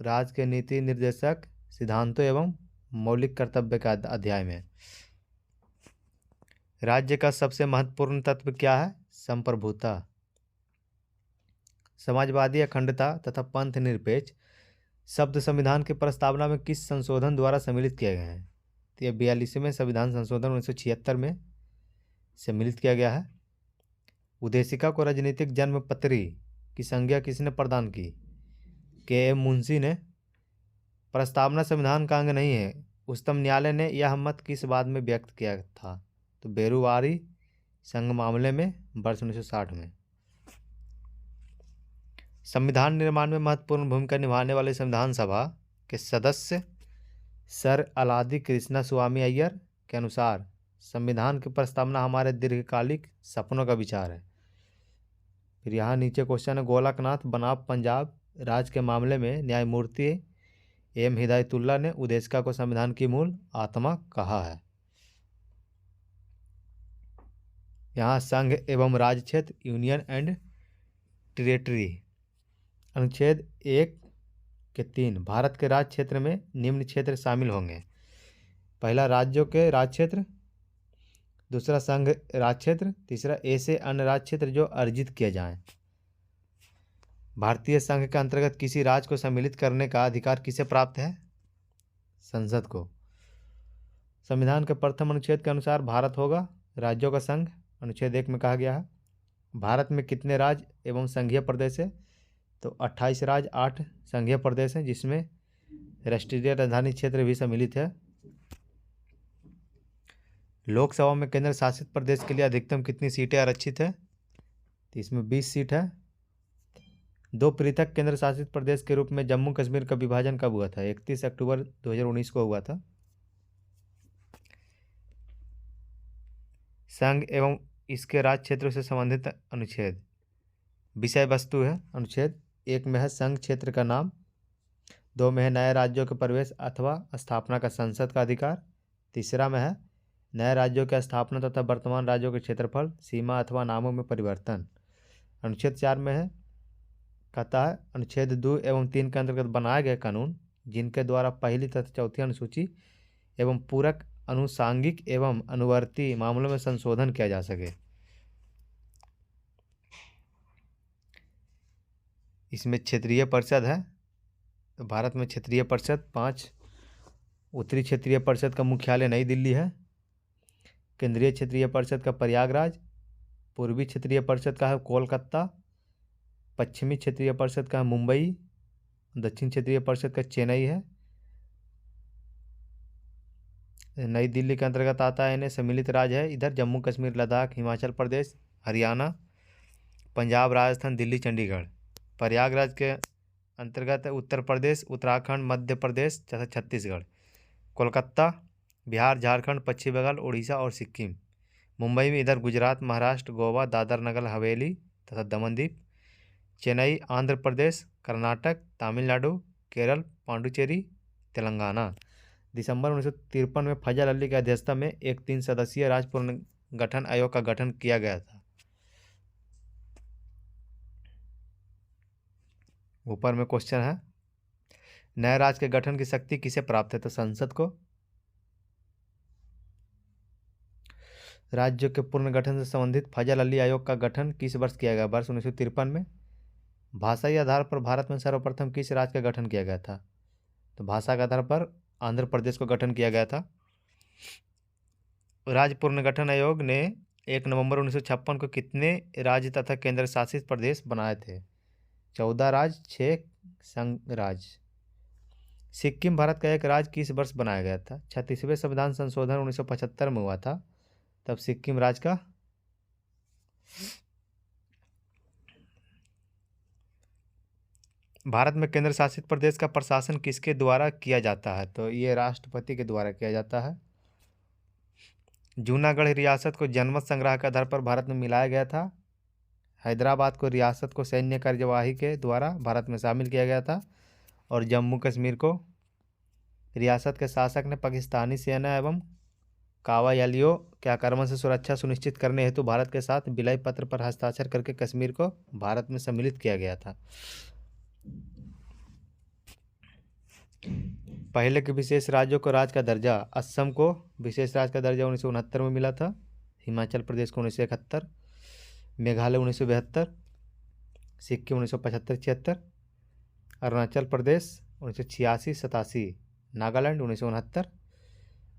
राज्य के नीति निर्देशक सिद्धांतों एवं मौलिक कर्तव्य का अध्याय में। राज्य का सबसे महत्वपूर्ण तत्व क्या है? संप्रभुता। समाजवादी, अखंडता तथा पंथ निरपेक्ष शब्द संविधान की प्रस्तावना में किस संशोधन द्वारा सम्मिलित किए गए हैं? तो यह 42वें संविधान संशोधन 1976 में सम्मिलित किया गया है। उद्देशिका को राजनीतिक जन्मपत्री की संज्ञा किसने प्रदान की? के.एम. मुंशी ने। प्रस्तावना संविधान का अंग नहीं है, उच्चतम न्यायालय ने यह मत किस बाद में व्यक्त किया था? तो बेरुवारी संघ मामले में वर्ष 1960 में। संविधान निर्माण में महत्वपूर्ण भूमिका निभाने वाले संविधान सभा के सदस्य सर अलादी कृष्णा स्वामी अय्यर के अनुसार संविधान की प्रस्तावना हमारे दीर्घकालिक सपनों का विचार है। फिर यहाँ नीचे क्वेश्चन है, गोलकनाथ बनाम पंजाब राज्य के मामले में न्यायमूर्ति एम हिदायतुल्ला ने उद्देशिका को संविधान की मूल आत्मा कहा है। यहाँ संघ एवं राज्य क्षेत्र यूनियन एंड टेरिटरी अनुच्छेद 1 के 3 भारत के राज्य क्षेत्र में निम्न क्षेत्र शामिल होंगे। पहला राज्यों के राज्य क्षेत्र, दूसरा संघ राज्य क्षेत्र, तीसरा ऐसे अन्य राज्य क्षेत्र जो अर्जित किए जाएं। भारतीय संघ के अंतर्गत किसी राज्य को सम्मिलित करने का अधिकार किसे प्राप्त है? संसद को। संविधान के प्रथम अनुच्छेद के अनुसार भारत होगा राज्यों का संघ। अनुच्छेद 1 में कहा गया है भारत में कितने राज्य एवं संघीय प्रदेश है? तो 28 राज्य 8 संघीय प्रदेश हैं, जिसमें राष्ट्रीय राजधानी क्षेत्र भी सम्मिलित है। लोकसभा में केंद्र शासित प्रदेश के लिए अधिकतम कितनी सीटें आरक्षित है? तो इसमें 20 सीट है। 2 पृथक केंद्र शासित प्रदेश के रूप में जम्मू कश्मीर का विभाजन कब हुआ था? 31 अक्टूबर 2019 को हुआ था। संघ एवं इसके राज्य क्षेत्रों से संबंधित अनुच्छेद विषय वस्तु है। अनुच्छेद 1 में है संघ क्षेत्र का नाम, 2 में है नए राज्यों के प्रवेश अथवा स्थापना का संसद का अधिकार, तीसरा में है नए राज्यों की स्थापना तथा वर्तमान राज्यों के क्षेत्रफल, सीमा अथवा नामों में परिवर्तन। अनुच्छेद 4 में है कहता है अनुच्छेद 2 एवं 3 के अंतर्गत बनाए गए कानून जिनके द्वारा पहली तथा चौथी अनुसूची एवं पूरक अनुसांगिक एवं अनुवर्ती मामलों में संशोधन किया जा सके। इसमें क्षेत्रीय परिषद है। तो भारत में क्षेत्रीय परिषद 5। उत्तरी क्षेत्रीय परिषद का मुख्यालय नई दिल्ली है। केंद्रीय क्षेत्रीय परिषद का प्रयागराज, पूर्वी क्षेत्रीय परिषद का है कोलकाता, पश्चिमी क्षेत्रीय परिषद का है मुंबई, दक्षिण क्षेत्रीय परिषद का चेन्नई है। नई दिल्ली के अंतर्गत आता है, इन्हें सम्मिलित राज्य है। इधर जम्मू कश्मीर, लद्दाख, हिमाचल प्रदेश, हरियाणा, पंजाब, राजस्थान, दिल्ली, चंडीगढ़। प्रयागराज के अंतर्गत उत्तर प्रदेश, उत्तराखंड, मध्य प्रदेश तथा छत्तीसगढ़। कोलकाता बिहार, झारखंड, पश्चिम बंगाल, उड़ीसा और सिक्किम। मुंबई में इधर गुजरात, महाराष्ट्र, गोवा, दादर नगर हवेली तथा दमन दीप। चेन्नई आंध्र प्रदेश, कर्नाटक, तमिलनाडु, केरल, पांडुचेरी, तेलंगाना। दिसंबर 1953 में फजल अली की अध्यक्षता में एक 3 सदस्यीय राज्य पुनर्गठन आयोग का गठन किया गया था। ऊपर में क्वेश्चन है, नए राज्य के गठन की शक्ति किसे प्राप्त है? तो संसद को। राज्यों के पुनर्गठन से संबंधित फजल अली आयोग का गठन किस वर्ष किया गया? वर्ष 1953 में। भाषाई आधार पर भारत में सर्वप्रथम किस राज्य का गठन किया गया था? तो भाषा के आधार पर आंध्र प्रदेश को गठन किया गया था। राज्य पुनर्गठन आयोग ने 1 नवंबर 1956 को कितने राज्य तथा केंद्र शासित प्रदेश बनाए थे? 14 राज्य, 6 संघ राज्य। सिक्किम भारत का एक राज्य किस वर्ष बनाया गया था? 36वें संविधान संशोधन 1975 में हुआ था, तब सिक्किम राज्य का। भारत में केंद्र शासित प्रदेश का प्रशासन किसके द्वारा किया जाता है? तो ये राष्ट्रपति के द्वारा किया जाता है। जूनागढ़ रियासत को जनमत संग्रह के आधार पर भारत में मिलाया गया था। हैदराबाद को रियासत को सैन्य कार्यवाही के द्वारा भारत में शामिल किया गया था। और जम्मू कश्मीर को रियासत के शासक ने पाकिस्तानी सेना एवं कावायालियों के आक्रमण से सुरक्षा सुनिश्चित करने हेतु भारत के साथ विलय पत्र पर हस्ताक्षर करके कश्मीर को भारत में सम्मिलित किया गया था। पहले के विशेष राज्यों को राज्य का दर्जा। असम को विशेष राज्य का दर्जा 1969 में मिला था। हिमाचल प्रदेश को 1971, मेघालय 1972, सिक्किम 1975-76, अरुणाचल प्रदेश 1986-87, नागालैंड 1969,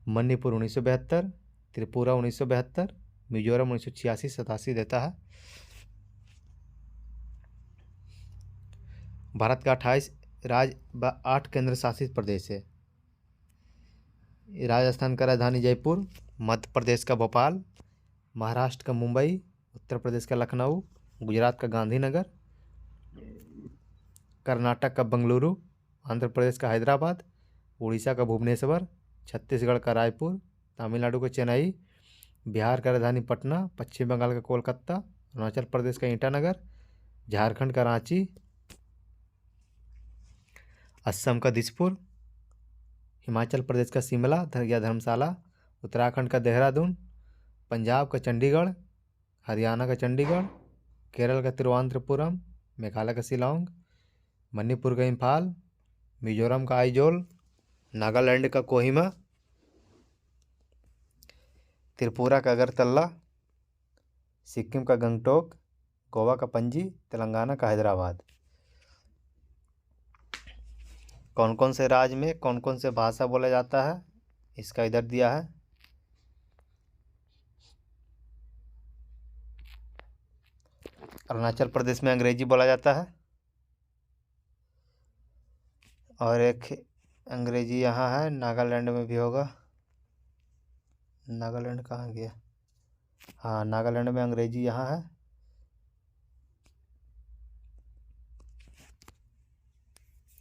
मणिपुर 1972, त्रिपुरा 1972, मिजोरम 1986-87 देता है। भारत का 28 राज्य व 8 केंद्र शासित प्रदेश है। राजस्थान का राजधानी जयपुर, मध्य प्रदेश का भोपाल, महाराष्ट्र का मुंबई, उत्तर प्रदेश का लखनऊ, गुजरात का गांधीनगर, कर्नाटक का बेंगलुरु, आंध्र प्रदेश का हैदराबाद, उड़ीसा का भुवनेश्वर, छत्तीसगढ़ का रायपुर, तमिलनाडु का चेन्नई, बिहार का राजधानी पटना, पश्चिम बंगाल का कोलकाता, अरुणाचल प्रदेश का ईटानगर, झारखंड का रांची, असम का दिसपुर, हिमाचल प्रदेश का शिमला या धर्मशाला, उत्तराखंड का देहरादून, पंजाब का चंडीगढ़, हरियाणा का चंडीगढ़, केरल का तिरुवनंतपुरम, मेघालय का शिलांग, मणिपुर का इम्फाल, मिजोरम का आइजोल, नागालैंड का कोहिमा, त्रिपुरा का अगरतला, सिक्किम का गंगटोक, गोवा का पणजी, तेलंगाना का हैदराबाद। कौन कौन से राज्य में कौन कौन से भाषा बोला जाता है, इसका इधर दिया है। अरुणाचल प्रदेश में अंग्रेजी बोला जाता है, और एक अंग्रेजी यहाँ है, नागालैंड में भी होगा। नागालैंड कहाँ गया? हाँ, नागालैंड में अंग्रेजी यहाँ है।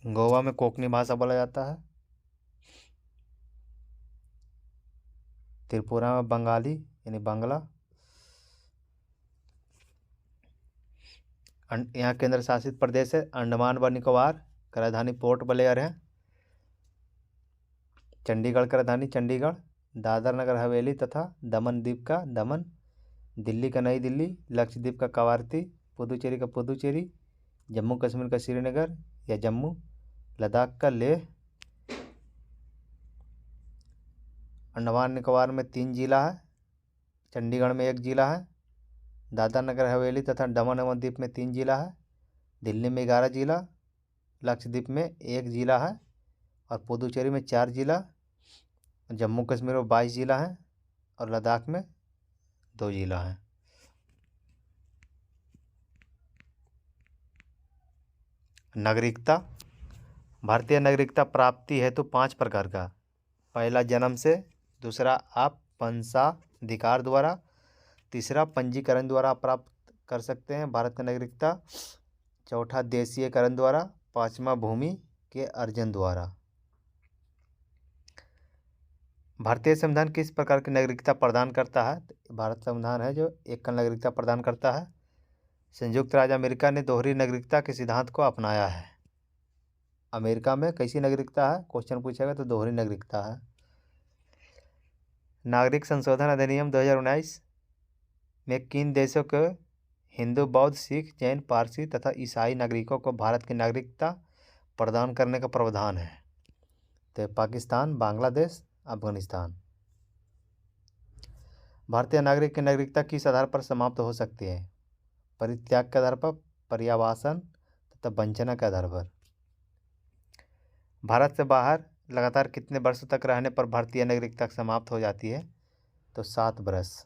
गोवा में कोंकणी भाषा बोला जाता है। त्रिपुरा में बंगाली यानी बांग्ला। यहाँ केंद्र शासित प्रदेश है अंडमान व निकोबार का राजधानी पोर्ट ब्लेयर है। चंडीगढ़ का राजधानी चंडीगढ़, दादर नगर हवेली तथा दमन द्वीप का दमन, दिल्ली का नई दिल्ली, लक्षद्वीप का कवारती, पुदुचेरी का पुदुचेरी, जम्मू कश्मीर का श्रीनगर या जम्मू, लद्दाख का लेह। अंडमान निकोबार में 3 जिला है, चंडीगढ़ में 1 जिला है, दादर नगर हवेली तथा दमन एवं द्वीप में 3 जिला है, दिल्ली में 11 जिला, लक्षद्वीप में 1 जिला है, और पुदुचेरी में 4 जिला, जम्मू कश्मीर में 22 जिला है, और लद्दाख में 2 जिला हैं। नागरिकता। भारतीय नागरिकता प्राप्ति हेतु 5 प्रकार का। पहला जन्म से, दूसरा आप वंशाधिकार द्वारा, तीसरा पंजीकरण द्वारा आप प्राप्त कर सकते हैं भारत की नागरिकता, चौथा देशीयकरण द्वारा, पांचवा भूमि के अर्जन द्वारा। भारतीय संविधान किस प्रकार की नागरिकता प्रदान करता है? तो भारत संविधान है जो एकल नागरिकता प्रदान करता है। संयुक्त राज्य अमेरिका ने दोहरी नागरिकता के सिद्धांत को अपनाया है। अमेरिका में कैसी नागरिकता है, क्वेश्चन पूछेगा तो दोहरी नागरिकता है। नागरिक संशोधन अधिनियम 2019 में किन देशों के हिंदू, बौद्ध, सिख, जैन, पारसी तथा ईसाई नागरिकों को भारत की नागरिकता प्रदान करने का प्रावधान है? तो पाकिस्तान, बांग्लादेश, अफगानिस्तान। भारतीय नागरिक की नागरिकता किस आधार पर समाप्त हो सकती है? परित्याग के आधार पर, पर्यावासन तथा वंचना के आधार पर। भारत से बाहर लगातार कितने वर्षों तक रहने पर भारतीय नागरिकता समाप्त हो जाती है? तो 7 वर्ष।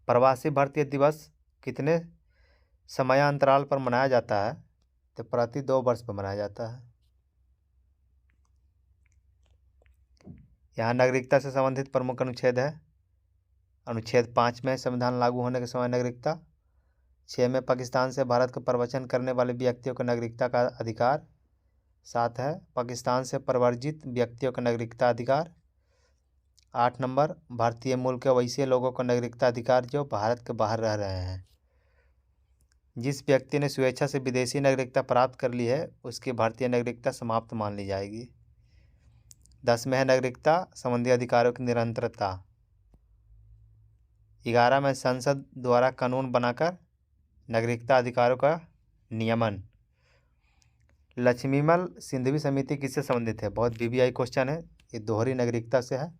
प्रवासी भारतीय दिवस कितने समयांतराल पर मनाया जाता है? तो प्रति 2 वर्ष पर मनाया जाता है। यहाँ नागरिकता से संबंधित प्रमुख अनुच्छेद है। अनुच्छेद 5 में संविधान लागू होने के समय नागरिकता। 6 में पाकिस्तान से भारत को प्रवचन करने वाले व्यक्तियों को नागरिकता का अधिकार। 7 है पाकिस्तान से प्रवर्जित व्यक्तियों का नागरिकता अधिकार। 8 नंबर भारतीय मूल के वैसे लोगों को नागरिकता अधिकार जो भारत के बाहर रह रहे हैं। जिस व्यक्ति ने स्वेच्छा से विदेशी नागरिकता प्राप्त कर ली है उसकी भारतीय नागरिकता समाप्त मान ली जाएगी। 10 में है नागरिकता संबंधी अधिकारों की निरंतरता। 11 में संसद द्वारा कानून बनाकर नागरिकता अधिकारों का नियमन। लक्ष्मीमल सिंघवी समिति किससे संबंधित है? बहुत वीवीआई क्वेश्चन है, ये दोहरी नागरिकता से है।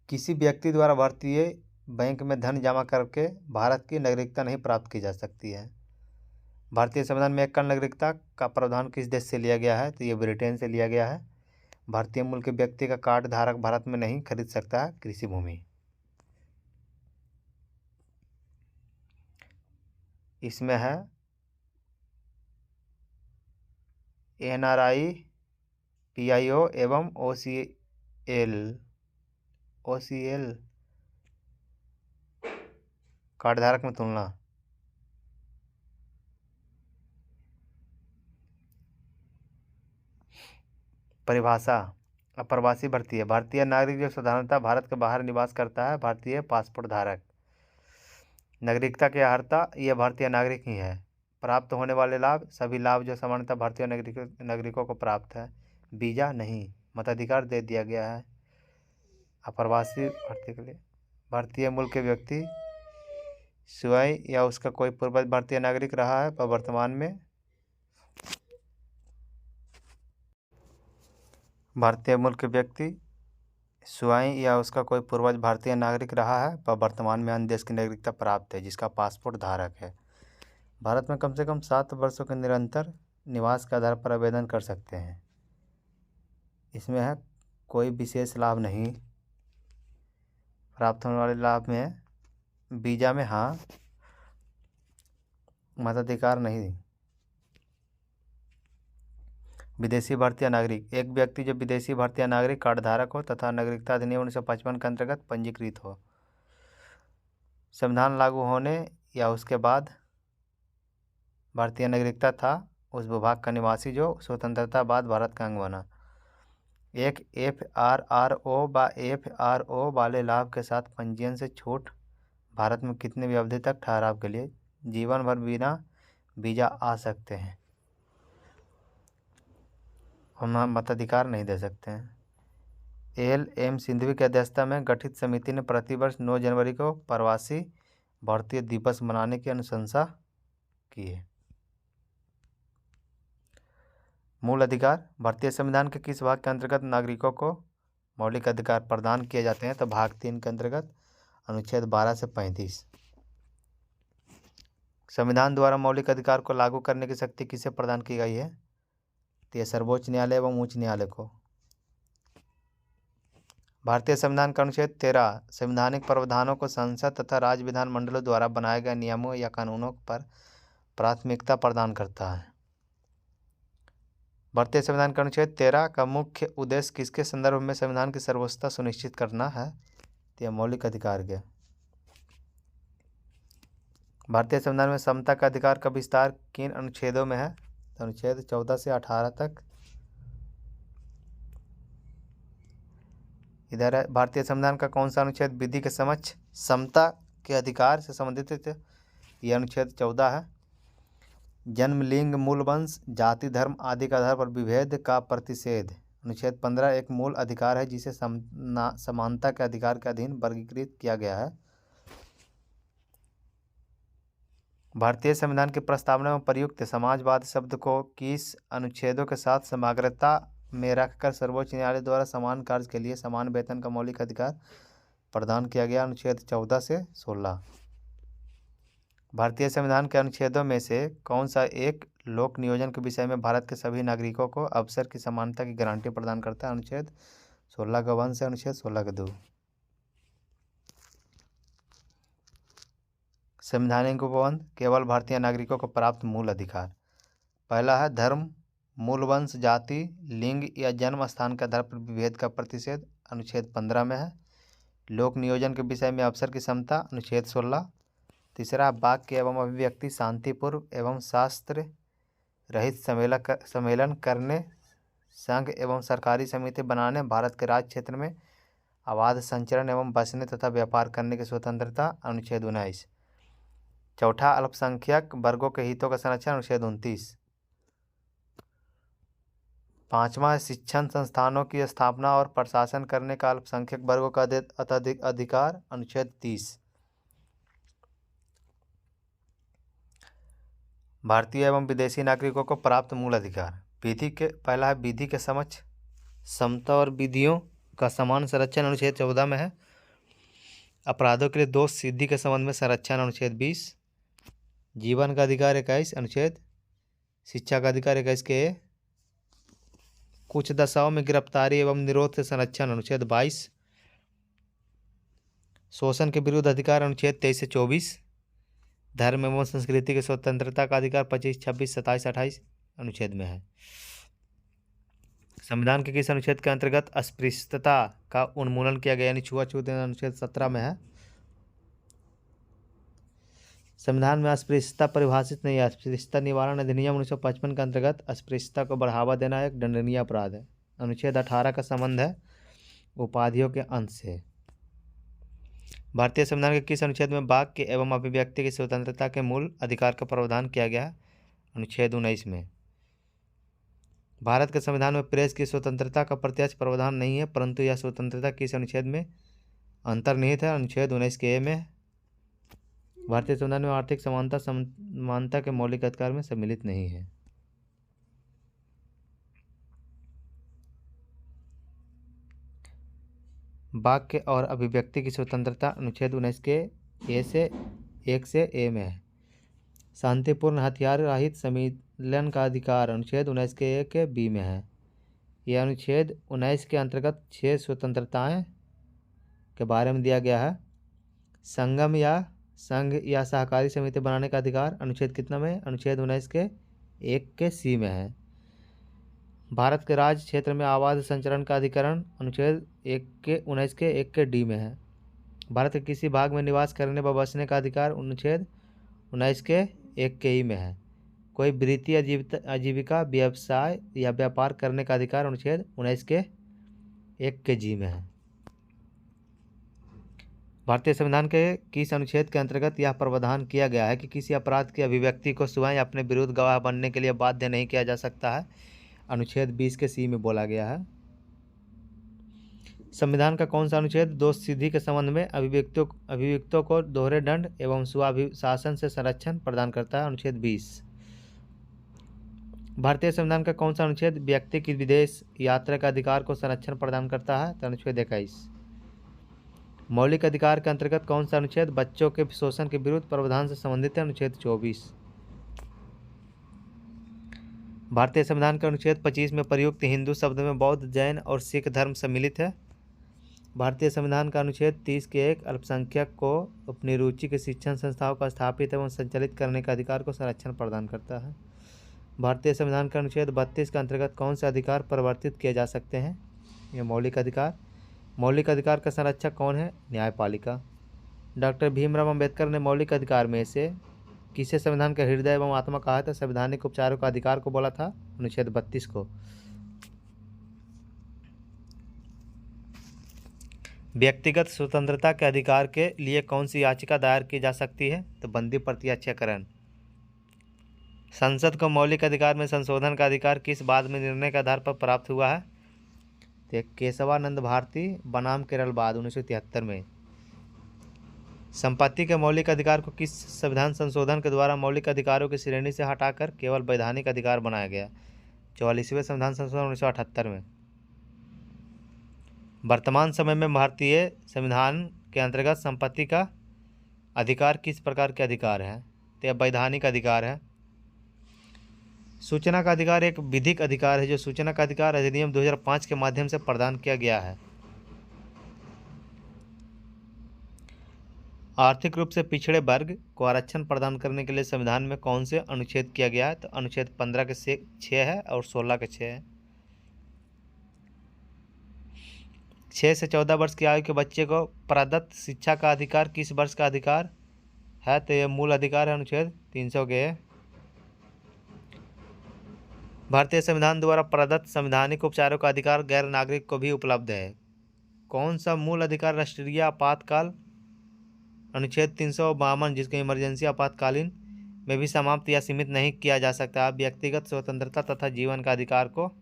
किसी व्यक्ति द्वारा भारतीय बैंक में धन जमा करके भारत की नागरिकता नहीं प्राप्त की जा सकती है। भारतीय संविधान में एकल नागरिकता का प्रावधान किस देश से लिया गया है? तो ये ब्रिटेन से लिया गया है। भारतीय मूल के व्यक्ति का कार्ड धारक भारत में नहीं खरीद सकता है कृषि भूमि। इसमें है NRI, PIO एवं OCL कार्ड धारक में तुलना। परिभाषा। अप्रवासी भारतीय नागरिक जो साधारणतः भारत के बाहर निवास करता है, भारतीय पासपोर्ट धारक। नागरिकता की अर्हता, यह भारतीय नागरिक ही है। प्राप्त होने वाले लाभ, सभी लाभ जो सामान्यतः भारतीय नागरिकों को प्राप्त है, वीजा नहीं। मताधिकार दे दिया गया है। अप्रवासी भारतीय के लिए भारतीय मूल के व्यक्ति स्वयं या उसका कोई पूर्वज भारतीय नागरिक रहा है पर वर्तमान में भारतीय मूल के व्यक्ति स्वयं या उसका कोई पूर्वज भारतीय नागरिक रहा है पर वर्तमान में अन्य देश की नागरिकता प्राप्त है जिसका पासपोर्ट धारक है। भारत में कम से कम 7 वर्षों के निरंतर निवास के आधार पर आवेदन कर सकते हैं। इसमें है कोई विशेष लाभ नहीं। प्राप्त होने वाले लाभ में वीजा में हाँ, मताधिकार नहीं। विदेशी भारतीय नागरिक, एक व्यक्ति जो विदेशी भारतीय नागरिक कार्ड धारक हो तथा नागरिकता अधिनियम 1955 के अंतर्गत पंजीकृत हो। संविधान लागू होने या उसके बाद भारतीय नागरिकता था उस विभाग का निवासी जो स्वतंत्रता बाद भारत का अंग बना। एक FRRO वाले लाभ के साथ पंजीयन से छूट भारत में कितनी भी अवधि तक ठहराव के लिए जीवन भर बिना वीजा आ सकते हैं। हम मताधिकार नहीं दे सकते हैं। LM सिंघवी की अध्यक्षता में गठित समिति ने प्रतिवर्ष 9 जनवरी को प्रवासी भारतीय दिवस मनाने की अनुशंसा की है। मूल अधिकार, भारतीय संविधान के किस भाग के अंतर्गत नागरिकों को मौलिक अधिकार प्रदान किए जाते हैं? तो भाग 3 के अंतर्गत अनुच्छेद 12 से 35। संविधान द्वारा मौलिक अधिकार को लागू करने की शक्ति किसे प्रदान की गई है? तो यह सर्वोच्च न्यायालय एवं उच्च न्यायालय को। भारतीय संविधान का अनुच्छेद 13 संवैधानिक प्रावधानों को संसद तथा राज्य विधानमंडलों द्वारा बनाए गए नियमों या कानूनों पर प्राथमिकता प्रदान करता है। भारतीय संविधान का अनुच्छेद 13 का मुख्य उद्देश्य किसके संदर्भ में संविधान की सर्वोच्चता सुनिश्चित करना है? तो यह मौलिक अधिकार के। भारतीय संविधान में समता का अधिकार का विस्तार किन अनुच्छेदों में है? तो अनुच्छेद 14 से 18 तक। इधर है भारतीय संविधान का कौन सा अनुच्छेद विधि के समक्ष समता के अधिकार से संबंधित है? यह अनुच्छेद 14 है। जन्म, लिंग, मूल वंश, जाति, धर्म आदि के आधार पर विभेद का प्रतिषेध, अनुच्छेद 15 एक मूल अधिकार है जिसे समानता के अधिकार के अधीन वर्गीकृत किया गया है। भारतीय संविधान की प्रस्तावना में प्रयुक्त समाजवाद शब्द को किस अनुच्छेदों के साथ समग्रता में रखकर सर्वोच्च न्यायालय द्वारा समान कार्य के लिए समान वेतन का मौलिक अधिकार प्रदान किया गया? अनुच्छेद 14 से 16। भारतीय संविधान के अनुच्छेदों में से कौन सा एक लोक नियोजन के विषय में भारत के सभी नागरिकों को अवसर की समानता की गारंटी प्रदान करता है? अनुच्छेद 16 का 1 से अनुच्छेद 16 का 2। संवैधानिक उपबंध केवल भारतीय नागरिकों को प्राप्त मूल अधिकार। पहला है धर्म, मूल वंश, जाति, लिंग या जन्म स्थान के आधार पर विभेद का प्रतिषेध, अनुच्छेद 15 में है। लोक नियोजन के विषय में अवसर की समता, अनुच्छेद 16। तीसरा, वाक्य एवं अभिव्यक्ति शांतिपूर्व एवं शास्त्र रहित सम्मेलन करने, संघ एवं सरकारी समिति बनाने, भारत के राज्य क्षेत्र में अबाध संचरण एवं बसने तथा व्यापार करने की स्वतंत्रता, अनुच्छेद 19। चौथा, अल्पसंख्यक वर्गों के हितों का संरक्षण, अनुच्छेद 29। पांचवा, शिक्षण संस्थानों की स्थापना और प्रशासन करने का अल्पसंख्यक वर्गों का अधिकार, अनुच्छेद 30। भारतीय एवं विदेशी नागरिकों को प्राप्त मूल अधिकार। पहला है विधि के समक्ष समता और विधियों का समान संरक्षण, अनुच्छेद 14 में है। अपराधों के लिए दोष सिद्धि के संबंध में संरक्षण, अनुच्छेद 20। जीवन का अधिकार 21, अनुच्छेद। शिक्षा का अधिकार 21 के। कुछ दशाओं में गिरफ्तारी एवं निरोध से संरक्षण, अनुच्छेद 22। शोषण के विरुद्ध अधिकार, अनुच्छेद 23 से 24। धर्म एवं संस्कृति की स्वतंत्रता का अधिकार 25, 26, 27, 28 अनुच्छेद में है। संविधान के किस अनुच्छेद के अंतर्गत अस्पृश्यता का उन्मूलन किया गया, यानी छुआछूत, अनुच्छेद 17 में है। संविधान में अस्पृश्यता परिभाषित नहीं है। अस्पृश्यता निवारण अधिनियम 1955 के अंतर्गत अस्पृश्यता को बढ़ावा देना एक दंडनीय अपराध है। अनुच्छेद 18 का संबंध है उपाधियों के अंश से। भारतीय संविधान के किस अनुच्छेद में वाक्य एवं अभिव्यक्ति की स्वतंत्रता के मूल अधिकार का प्रावधान किया गया है? अनुच्छेद 19 में। भारत के संविधान में प्रेस की स्वतंत्रता का प्रत्यक्ष प्रावधान नहीं है, परंतु यह स्वतंत्रता किस अनुच्छेद में अंतर्निहित है? अनुच्छेद 19 के ए में। भारतीय संविधान में आर्थिक समानता के मौलिक अधिकार में सम्मिलित नहीं है। वाक्य और अभिव्यक्ति की स्वतंत्रता, अनुच्छेद 19 के ए से 1 से ए में है। शांतिपूर्ण हथियार रहित सम्मेलन का अधिकार, अनुच्छेद 19 के ए के बी में है। यह अनुच्छेद 19 के अंतर्गत 6 स्वतंत्रताएं के बारे में दिया गया है। संगम या संघ या सहकारी समिति बनाने का अधिकार, अनुच्छेद कितना में? अनुच्छेद 19 के 1 के सी में है। भारत के राज्य क्षेत्र में आबाद संचरण का अधिकरण, अनुच्छेद 19 के 1 के डी में है। भारत के किसी भाग में निवास करने व बसने का अधिकार, अनुच्छेद 19 के 1 के ई में है। कोई वृत्ति आजीविका व्यवसाय या व्यापार करने का अधिकार, अनुच्छेद 19 के 1 के जी में है। भारतीय संविधान के किस अनुच्छेद के अंतर्गत यह प्रावधान किया गया है कि किसी अपराध की अभिव्यक्ति को स्वयं अपने विरुद्ध गवाह बनने के लिए बाध्य नहीं किया जा सकता है? अनुच्छेद 20 के सी में बोला गया है। संविधान का कौन सा अनुच्छेद दोष सिद्धि के संबंध में अभियुक्तों को दोहरे दंड एवं स्वाभिशासन से संरक्षण प्रदान करता है? अनुच्छेद 20। भारतीय संविधान का कौन सा अनुच्छेद व्यक्ति की विदेश यात्रा का अधिकार को संरक्षण प्रदान करता है? अनुच्छेद 21। मौलिक अधिकार के अंतर्गत कौन सा अनुच्छेद बच्चों के शोषण के विरुद्ध प्रावधान से संबंधित है? अनुच्छेद 24। भारतीय संविधान के अनुच्छेद 25 में प्रयुक्त हिंदू शब्द में बौद्ध, जैन और सिख धर्म सम्मिलित है। भारतीय संविधान का अनुच्छेद 30 के 1 अल्पसंख्यक को अपनी रुचि के शिक्षण संस्थाओं का स्थापित एवं संचालित करने का अधिकार को संरक्षण प्रदान करता है। भारतीय संविधान का अनुच्छेद 32 के अंतर्गत कौन से अधिकार परिवर्तित किए जा सकते हैं? ये मौलिक अधिकार। मौलिक अधिकार का संरक्षक कौन है? न्यायपालिका। डॉक्टर भीमराव अंबेडकर ने मौलिक अधिकार में से किसे संविधान का हृदय एवं आत्मा कहा था? संवैधानिक उपचारों का अधिकार को बोला था, अनुच्छेद 32 को। व्यक्तिगत स्वतंत्रता के अधिकार के लिए कौन सी याचिका दायर की जा सकती है? तो बंदी प्रत्याख्याकरण। संसद को मौलिक अधिकार में संशोधन का अधिकार किस बाद में निर्णय के आधार पर प्राप्त हुआ है? तो केशवानंद भारती बनाम केरल बाद 1973 में। संपत्ति के मौलिक अधिकार को किस संविधान संशोधन के द्वारा मौलिक अधिकारों की श्रेणी से हटाकर केवल वैधानिक अधिकार बनाया गया? 44वें संविधान संशोधन 1978 में। वर्तमान समय में भारतीय संविधान के अंतर्गत संपत्ति का अधिकार किस प्रकार के अधिकार है? तो वैधानिक अधिकार है। सूचना का अधिकार एक विधिक अधिकार है जो सूचना का अधिकार अधिनियम 2005 के माध्यम से प्रदान किया गया है। आर्थिक रूप से पिछड़े वर्ग को आरक्षण प्रदान करने के लिए संविधान में कौन से अनुच्छेद किया गया है? तो अनुच्छेद 15 के 6 है और 16 के 6 है। 6 से 14 वर्ष की आयु के बच्चे को प्रदत्त शिक्षा का अधिकार किस वर्ष का अधिकार है? तो यह मूल अधिकार है, अनुच्छेद 300 के। भारतीय संविधान द्वारा प्रदत्त संवैधानिक उपचारों का अधिकार गैर नागरिक को भी उपलब्ध है। कौन सा मूल अधिकार राष्ट्रीय आपातकाल अनुच्छेद 352, जिसको इमरजेंसी आपातकालीन में भी समाप्त या सीमित नहीं किया जा सकता। व्यक्तिगत स्वतंत्रता तथा जीवन का अधिकार को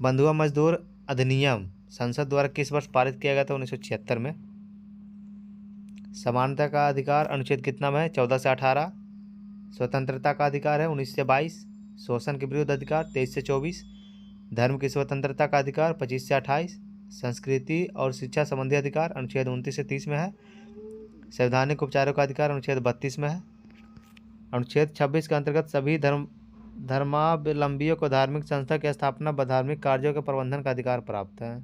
बंधुआ मजदूर अधिनियम संसद द्वारा किस वर्ष पारित किया गया था? 1976 में। समानता का अधिकार अनुच्छेद कितना में है? 14 से 18। स्वतंत्रता का अधिकार है 19 से 22। शोषण के विरुद्ध अधिकार 23 से 24। धर्म की स्वतंत्रता का अधिकार 25 से 28। संस्कृति और शिक्षा संबंधी अधिकार अनुच्छेद 29 से 30 में है। संवैधानिक उपचारों का अधिकार अनुच्छेद 32 में है। अनुच्छेद 26 के अंतर्गत सभी धर्मावलंबियों को धार्मिक संस्था की स्थापना व धार्मिक कार्यों के प्रबंधन का अधिकार प्राप्त है।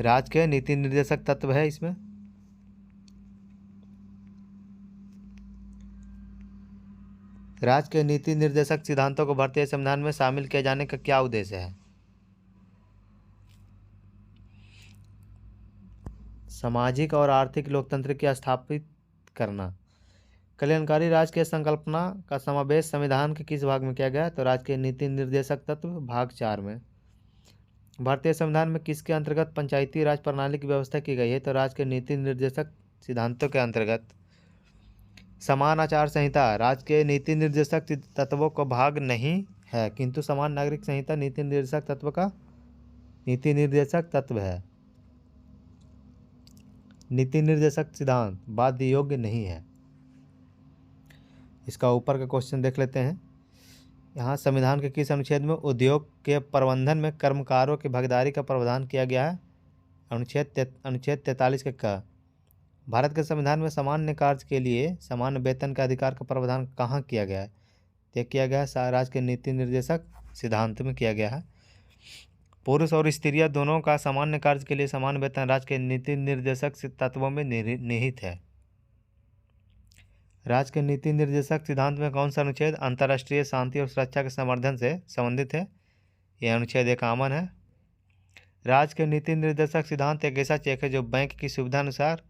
राज्य के नीति निर्देशक तत्व है इसमें। राज्य के नीति निर्देशक सिद्धांतों को भारतीय संविधान में शामिल किए जाने का क्या उद्देश्य है? सामाजिक और आर्थिक लोकतंत्र की स्थापित करना। कल्याणकारी राज्य के संकल्पना का समावेश संविधान के किस भाग में किया गया? तो राज्य के नीति निर्देशक तत्व भाग 4 में। भारतीय संविधान में किसके अंतर्गत पंचायती राज प्रणाली की व्यवस्था की गई है? तो राज्य के नीति निर्देशक सिद्धांतों के अंतर्गत। समान आचार संहिता राज्य के नीति निर्देशक तत्वों का भाग नहीं है, किंतु समान नागरिक संहिता नीति निर्देशक तत्व का नीति निर्देशक तत्व है। नीति निर्देशक सिद्धांत बाध्य योग्य नहीं है। इसका ऊपर का क्वेश्चन देख लेते हैं। यहाँ संविधान के किस अनुच्छेद में उद्योग के प्रबंधन में कर्मकारों की भागीदारी का प्रावधान किया गया है? अनुच्छेद 43 के क। भारत के संविधान में सामान्य कार्य के लिए समान वेतन का अधिकार का प्रावधान कहाँ किया गया है? यह किया गया है राज्य के नीति निर्देशक सिद्धांत में किया गया है। पुरुष और स्त्रियां दोनों का सामान्य कार्य के लिए समान वेतन राज्य के नीति निर्देशक तत्वों में निहित है। राज्य के नीति निर्देशक सिद्धांत में कौन सा अनुच्छेद अंतर्राष्ट्रीय शांति और सुरक्षा के समर्थन से संबंधित है? यह अनुच्छेद 51 है। राज्य के नीति निर्देशक सिद्धांत एक ऐसा चेक है जो बैंक की सुविधा अनुसार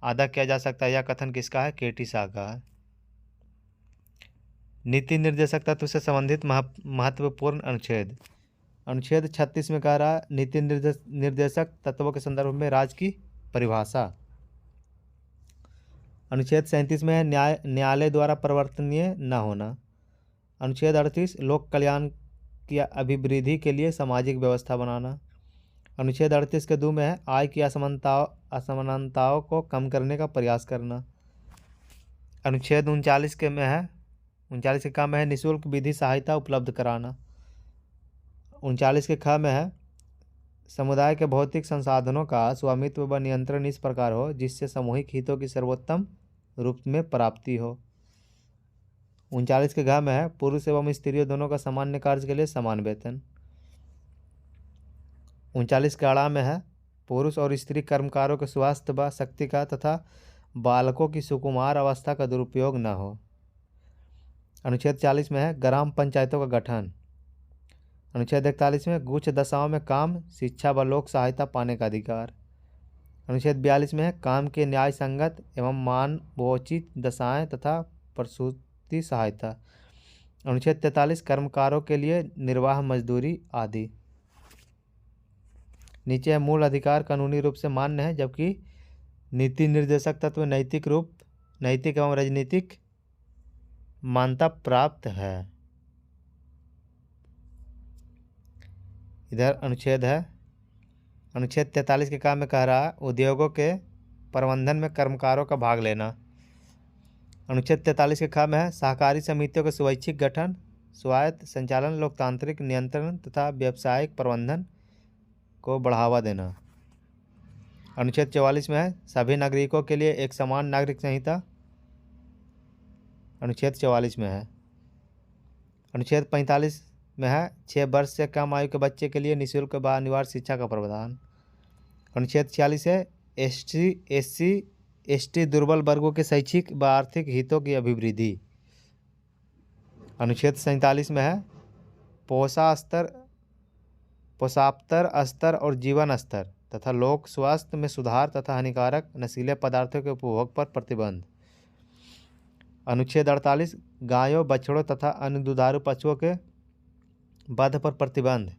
अदा किया जा सकता है। यह कथन किसका है? केटी शाह का है। नीति निर्देशक तत्व से संबंधित महत्वपूर्ण अनुच्छेद। अनुच्छेद 36 में कह रहा है नीति निर्देशक तत्वों के संदर्भ में राज्य की परिभाषा। अनुच्छेद 37 में है न्यायालय द्वारा परिवर्तनीय न होना। अनुच्छेद 38 लोक कल्याण की अभिवृद्धि के लिए सामाजिक व्यवस्था बनाना। अनुच्छेद 38 के 2 में है आय की असमानताओं को कम करने का प्रयास करना। अनुच्छेद 39 के में है 39 के क में है निःशुल्क विधि सहायता उपलब्ध कराना। 39 के ख में है समुदाय के भौतिक संसाधनों का स्वामित्व व नियंत्रण इस प्रकार हो जिससे सामूहिक हितों की सर्वोत्तम रूप में प्राप्ति हो। 39 के घ में है पुरुष एवं स्त्रियों दोनों का सामान्य कार्य के लिए समान वेतन। 39 के अड़ा में है पुरुष और स्त्री कर्मकारों के स्वास्थ्य व शक्ति का तथा बालकों की सुकुमार अवस्था का दुरुपयोग न हो। अनुच्छेद 40 में है ग्राम पंचायतों का गठन। अनुच्छेद 41 में कुछ दशाओं में काम, शिक्षा व लोक सहायता पाने का अधिकार। अनुच्छेद 42 में है काम के न्याय संगत एवं मानवोचित दशाएं तथा प्रसूति सहायता। अनुच्छेद 43 कर्मकारों के लिए निर्वाह मजदूरी आदि। नीचे है मूल अधिकार कानूनी रूप से मान्य है, जबकि नीति निर्देशक तत्व नैतिक एवं राजनीतिक मान्यता प्राप्त है। इधर अनुच्छेद है, अनुच्छेद 43 के काम में कह रहा है उद्योगों के प्रबंधन में कर्मकारों का भाग लेना। अनुच्छेद 43 के काम में है सहकारी समितियों के स्वैच्छिक गठन, स्वायत्त संचालन, लोकतांत्रिक नियंत्रण तथा व्यावसायिक प्रबंधन को बढ़ावा देना। अनुच्छेद 44 में है सभी नागरिकों के लिए एक समान नागरिक संहिता, अनुच्छेद 44 में है। अनुच्छेद 45 में है 6 वर्ष से कम आयु के बच्चे के लिए निःशुल्क व अनिवार्य शिक्षा का प्रावधान। अनुच्छेद 46 है एससी दुर्बल वर्गों के शैक्षिक व आर्थिक हितों की अभिवृद्धि। अनुच्छेद 47 में है पोषाहार स्तर और जीवन स्तर तथा लोक स्वास्थ्य में सुधार तथा हानिकारक नशीले पदार्थों के उपभोग पर प्रतिबंध। अनुच्छेद 48 गायों, बछड़ों तथा अन्य दुधारू पशुओं के वध पर प्रतिबंध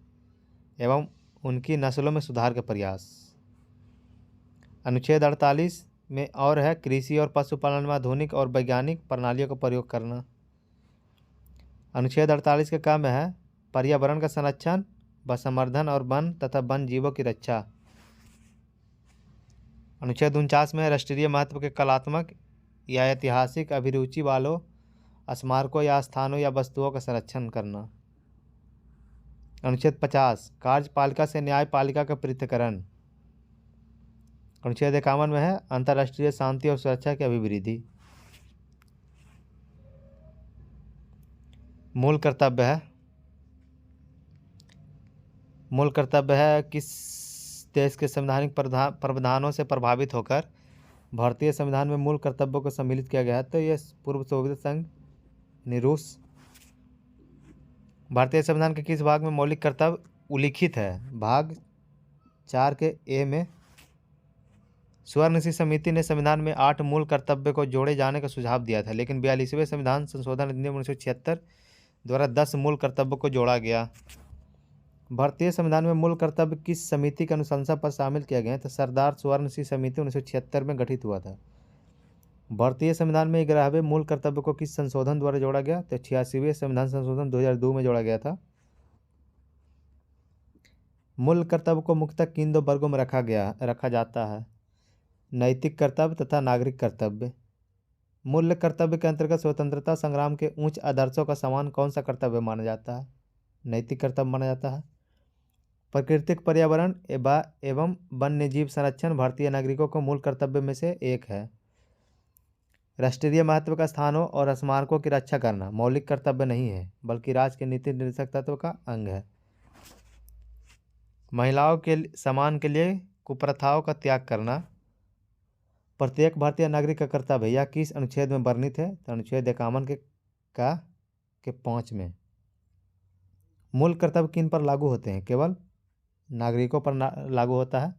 एवं उनकी नस्लों में सुधार के प्रयास। अनुच्छेद 48 में और है कृषि और पशुपालन में आधुनिक और वैज्ञानिक प्रणालियों का प्रयोग करना। अनुच्छेद 48 के काम में है पर्यावरण का संरक्षण व संवर्धन और वन तथा वन जीवों की रक्षा। अनुच्छेद 49 में राष्ट्रीय महत्व के कलात्मक या ऐतिहासिक अभिरुचि वालों स्मारकों या स्थानों या वस्तुओं का संरक्षण करना। अनुच्छेद 50 कार्यपालिका से न्यायपालिका का पृथक्करण। अनुच्छेद 51 में है अंतर्राष्ट्रीय शांति और सुरक्षा की अभिवृद्धि। मूल कर्तव्य है किस देश के संवैधानिक प्रावधानों से प्रभावित होकर भारतीय संविधान में मूल कर्तव्यों को सम्मिलित किया गया है। तो ये पूर्व सोवियत संघ रूस। भारतीय संविधान के किस भाग में मौलिक कर्तव्य उल्लिखित है? भाग 4 के ए में। स्वर्ण समिति ने संविधान में 8 मूल कर्तव्य को जोड़े जाने का सुझाव दिया था, लेकिन 42वें संविधान संशोधन अधिनियम 1976 द्वारा 10 मूल कर्तव्यों को जोड़ा गया। भारतीय संविधान में मूल कर्तव्य किस समिति की अनुशंसा पर शामिल किया गया? तो सरदार स्वर्ण समिति 1976 में गठित हुआ था। भारतीय संविधान में 11वें मूल कर्तव्य को किस संशोधन द्वारा जोड़ा गया? तो 86वें संविधान संशोधन 2002 में जोड़ा गया था। मूल कर्तव्य को मुख्यतः किन 2 वर्गों में रखा जाता है? नैतिक कर्तव्य तथा नागरिक कर्तव्य। मूल्य कर्तव्य के अंतर्गत स्वतंत्रता संग्राम के उच्च आदर्शों का समान कौन सा कर्तव्य माना जाता है? नैतिक कर्तव्य माना जाता है। प्राकृतिक पर्यावरण एवं वन्य जीव संरक्षण भारतीय नागरिकों को मूल कर्तव्य में से एक है। राष्ट्रीय महत्व का स्थानों और स्मारकों की रक्षा करना मौलिक कर्तव्य नहीं है, बल्कि राज्य के नीति निर्देशक तत्व का अंग है। महिलाओं के सम्मान के लिए कुप्रथाओं का त्याग करना प्रत्येक भारतीय नागरिक का कर्तव्य है। यह किस अनुच्छेद में वर्णित है? तो अनुच्छेद 51 के 5 में। मूल कर्तव्य किन पर लागू होते हैं? केवल नागरिकों पर लागू होता है।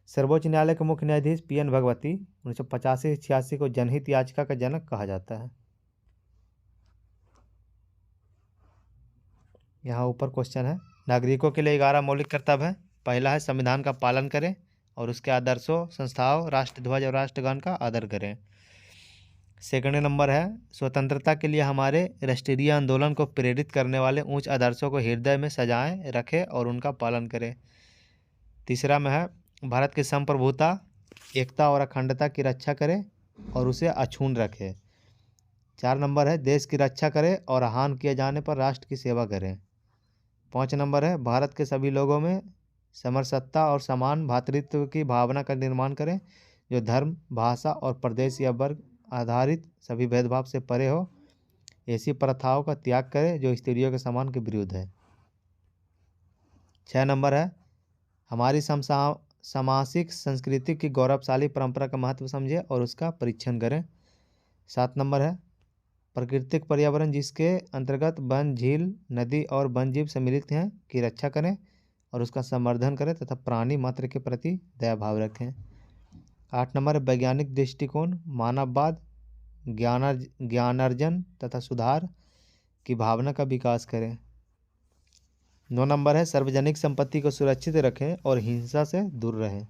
सर्वोच्च न्यायालय के मुख्य न्यायाधीश PN भगवती 1985-86 को जनहित याचिका का जनक कहा जाता है। यहाँ ऊपर क्वेश्चन है, नागरिकों के लिए 11 मौलिक कर्तव्य है। पहला है संविधान का पालन करें और उसके आदर्शों, संस्थाओं, राष्ट्रध्वज और राष्ट्रगान का आदर करें। सेकंड नंबर है स्वतंत्रता के लिए हमारे राष्ट्रीय आंदोलन को प्रेरित करने वाले उच्च आदर्शों को हृदय में सजाएं रखें और उनका पालन करें। तीसरा में है भारत की संप्रभुता, एकता और अखंडता की रक्षा करें और उसे अक्षुण्ण रखें। 4 नंबर है देश की रक्षा करें और हानि किए जाने पर राष्ट्र की सेवा करें। 5 नंबर है भारत के सभी लोगों में समरसत्ता और समान भ्रातृत्व की भावना का निर्माण करें, जो धर्म, भाषा और प्रदेश या वर्ग आधारित सभी भेदभाव से परे हो। ऐसी प्रथाओं का त्याग करें जो स्त्रियों के सम्मान के विरुद्ध है। 6 नंबर है हमारी सामाजिक संस्कृति की गौरवशाली परंपरा का महत्व समझें और उसका परीक्षण करें। 7 नंबर है प्राकृतिक पर्यावरण जिसके अंतर्गत वन, झील, नदी और वन्यजीव सम्मिलित हैं की रक्षा करें और उसका संवर्धन करें तथा प्राणी मात्र के प्रति दया भाव रखें। 8 नंबर वैज्ञानिक दृष्टिकोण, मानववाद, ज्ञानार्जन तथा सुधार की भावना का विकास करें। 9 नंबर है सार्वजनिक संपत्ति को सुरक्षित रखें और हिंसा से दूर रहें।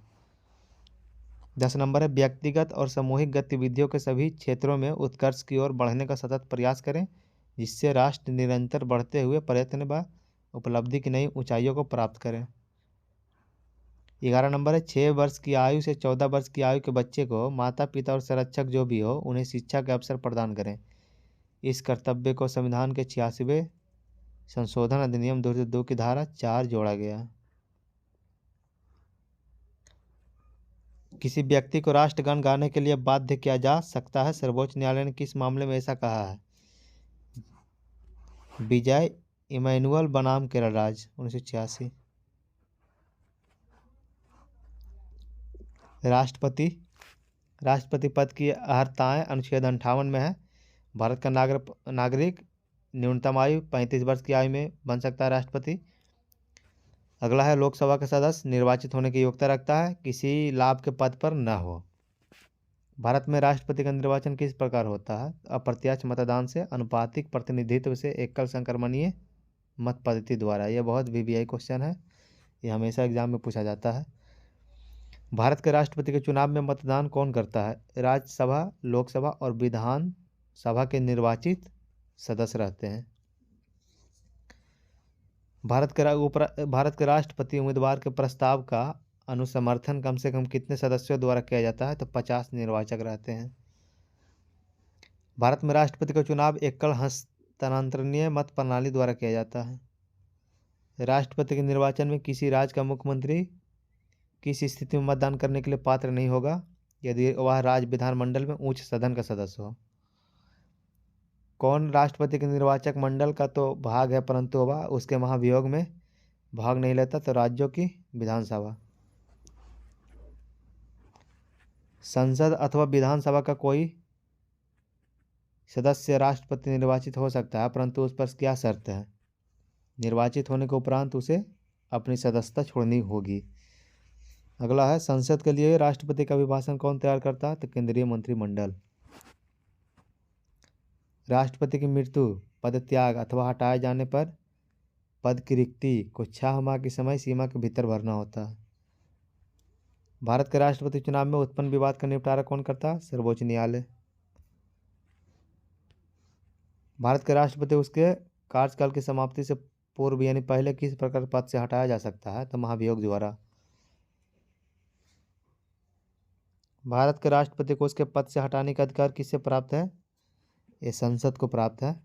10 नंबर है व्यक्तिगत और सामूहिक गतिविधियों के सभी क्षेत्रों में उत्कर्ष की ओर बढ़ने का सतत प्रयास करें, जिससे राष्ट्र निरंतर बढ़ते हुए प्रयत्न व उपलब्धि की नई ऊंचाइयों को प्राप्त करें। 11 नंबर है 6 वर्ष की आयु से 14 वर्ष की आयु के बच्चे को माता पिता और संरक्षक जो भी हो उन्हें शिक्षा के अवसर प्रदान करें। इस कर्तव्य को संविधान के 86वें संशोधन अधिनियम 2002 की धारा 4 जोड़ा गया। किसी व्यक्ति को राष्ट्रगान गाने के लिए बाध्य किया जा सकता है। सर्वोच्च न्यायालय ने किस मामले में ऐसा कहा है? विजय इमैनुअल बनाम केरल राज्य 1986। राष्ट्रपति पद की अर्हताएं अनुच्छेद 58 में है। भारत का नागरिक न्यूनतम आयु 35 वर्ष की आयु में बन सकता है राष्ट्रपति। अगला है लोकसभा का सदस्य निर्वाचित होने की योग्यता रखता है, किसी लाभ के पद पर न हो। भारत में राष्ट्रपति का निर्वाचन किस प्रकार होता है? अप्रत्यक्ष मतदान से, अनुपातिक प्रतिनिधित्व से, एकल संक्रमणीय मत पद्धति द्वारा। यह बहुत VVI क्वेश्चन है, ये हमेशा एग्जाम में पूछा जाता है। भारत के राष्ट्रपति के चुनाव में मतदान कौन करता है? राज्यसभा, लोकसभा और विधान सभा के निर्वाचित सदस्य रहते हैं। भारत के राष्ट्रपति उम्मीदवार के प्रस्ताव का अनुसमर्थन कम से कम कितने सदस्यों द्वारा किया जाता है? तो 50 निर्वाचक रहते हैं। भारत में राष्ट्रपति का चुनाव एकल हस्तांतरणीय मत प्रणाली द्वारा किया जाता है। राष्ट्रपति के निर्वाचन में किसी राज्य का मुख्यमंत्री किस स्थिति में मतदान करने के लिए पात्र नहीं होगा? यदि वह राज्य विधानमंडल में उच्च सदन का सदस्य हो। कौन राष्ट्रपति के निर्वाचक मंडल का तो भाग है, परंतु वह उसके महाभियोग में भाग नहीं लेता? तो राज्यों की विधानसभा। संसद अथवा विधानसभा का कोई सदस्य राष्ट्रपति निर्वाचित हो सकता है, परंतु उस पर क्या शर्त है? निर्वाचित होने के उपरांत उसे अपनी सदस्यता छोड़नी होगी। अगला है संसद के लिए राष्ट्रपति का अभिभाषण कौन तैयार करता है? तो केंद्रीय मंत्रिमंडल। राष्ट्रपति की मृत्यु, पदत्याग अथवा हटाए जाने पर पद की रिक्ति को 6 माह की समय सीमा के भीतर भरना होता है। भारत के राष्ट्रपति चुनाव में उत्पन्न विवाद का निपटारा कौन करता है? सर्वोच्च न्यायालय। भारत के राष्ट्रपति उसके कार्यकाल की समाप्ति से पूर्व यानी पहले किस प्रकार पद से हटाया जा सकता है? तो महाभियोग द्वारा। भारत के राष्ट्रपति को उसके पद से हटाने का अधिकार किससे प्राप्त है? ये संसद को प्राप्त है।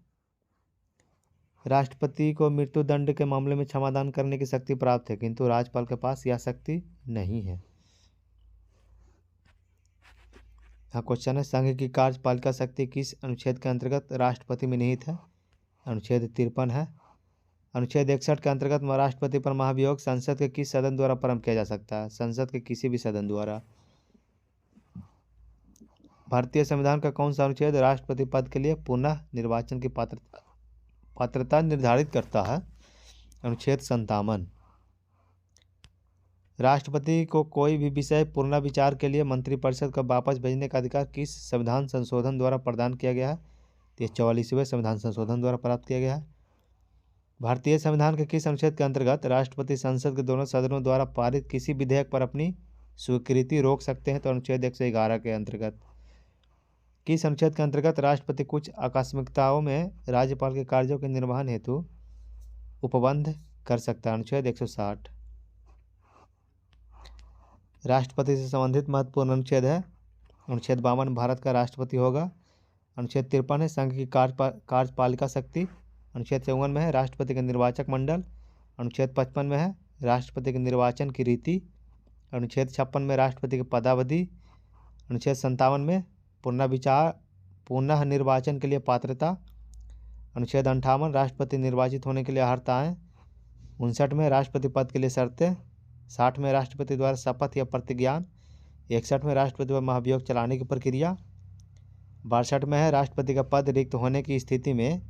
राष्ट्रपति को मृत्यु दंड के मामले में क्षमादान करने की शक्ति प्राप्त है, किंतु राज्यपाल के पास यह शक्ति नहीं है। हाँ क्वेश्चन है संघ की कार्यपालिका शक्ति किस अनुच्छेद के अंतर्गत राष्ट्रपति में निहित है? अनुच्छेद 53 है। अनुच्छेद 61 के अंतर्गत राष्ट्रपति पर महाभियोग संसद के किस सदन द्वारा प्रारंभ किया जा सकता है? संसद के किसी भी सदन द्वारा। भारतीय संविधान का कौन सा अनुच्छेद राष्ट्रपति पद के लिए पुनः निर्वाचन की पात्रता निर्धारित करता है? अनुच्छेद 57। राष्ट्रपति को कोई भी विषय पुनर्विचार के लिए मंत्रिपरिषद को वापस भेजने का अधिकार किस संविधान संशोधन द्वारा प्रदान किया गया है? ये 44वें संविधान संशोधन द्वारा प्राप्त किया गया है। भारतीय संविधान के किस अनुच्छेद के अंतर्गत राष्ट्रपति संसद के दोनों सदनों द्वारा पारित किसी विधेयक पर अपनी स्वीकृति रोक सकते हैं? तो अनुच्छेद 111 के अंतर्गत। किस अनुच्छेद के अंतर्गत राष्ट्रपति कुछ आकस्मिकताओं में राज्यपाल के कार्यों के निर्वहन हेतु उपबंध कर सकता है? अनुच्छेद 160। राष्ट्रपति से संबंधित महत्वपूर्ण अनुच्छेद है अनुच्छेद 52, भारत का राष्ट्रपति होगा। अनुच्छेद 53 है संघ की कार्यपालिका शक्ति। अनुच्छेद 54 में है राष्ट्रपति का निर्वाचक मंडल। अनुच्छेद 55 में है राष्ट्रपति के निर्वाचन की रीति। अनुच्छेद 56 में राष्ट्रपति की पदावधि। अनुच्छेद 57 में पुनः निर्वाचन के लिए पात्रता। अनुच्छेद 58 राष्ट्रपति निर्वाचित होने के लिए अर्हताएं। 59 में राष्ट्रपति पद के लिए शर्तें। 60 में राष्ट्रपति द्वारा शपथ या प्रतिज्ञान। 61 में राष्ट्रपति पर महाभियोग चलाने की प्रक्रिया। 62 में है राष्ट्रपति का पद रिक्त होने की स्थिति में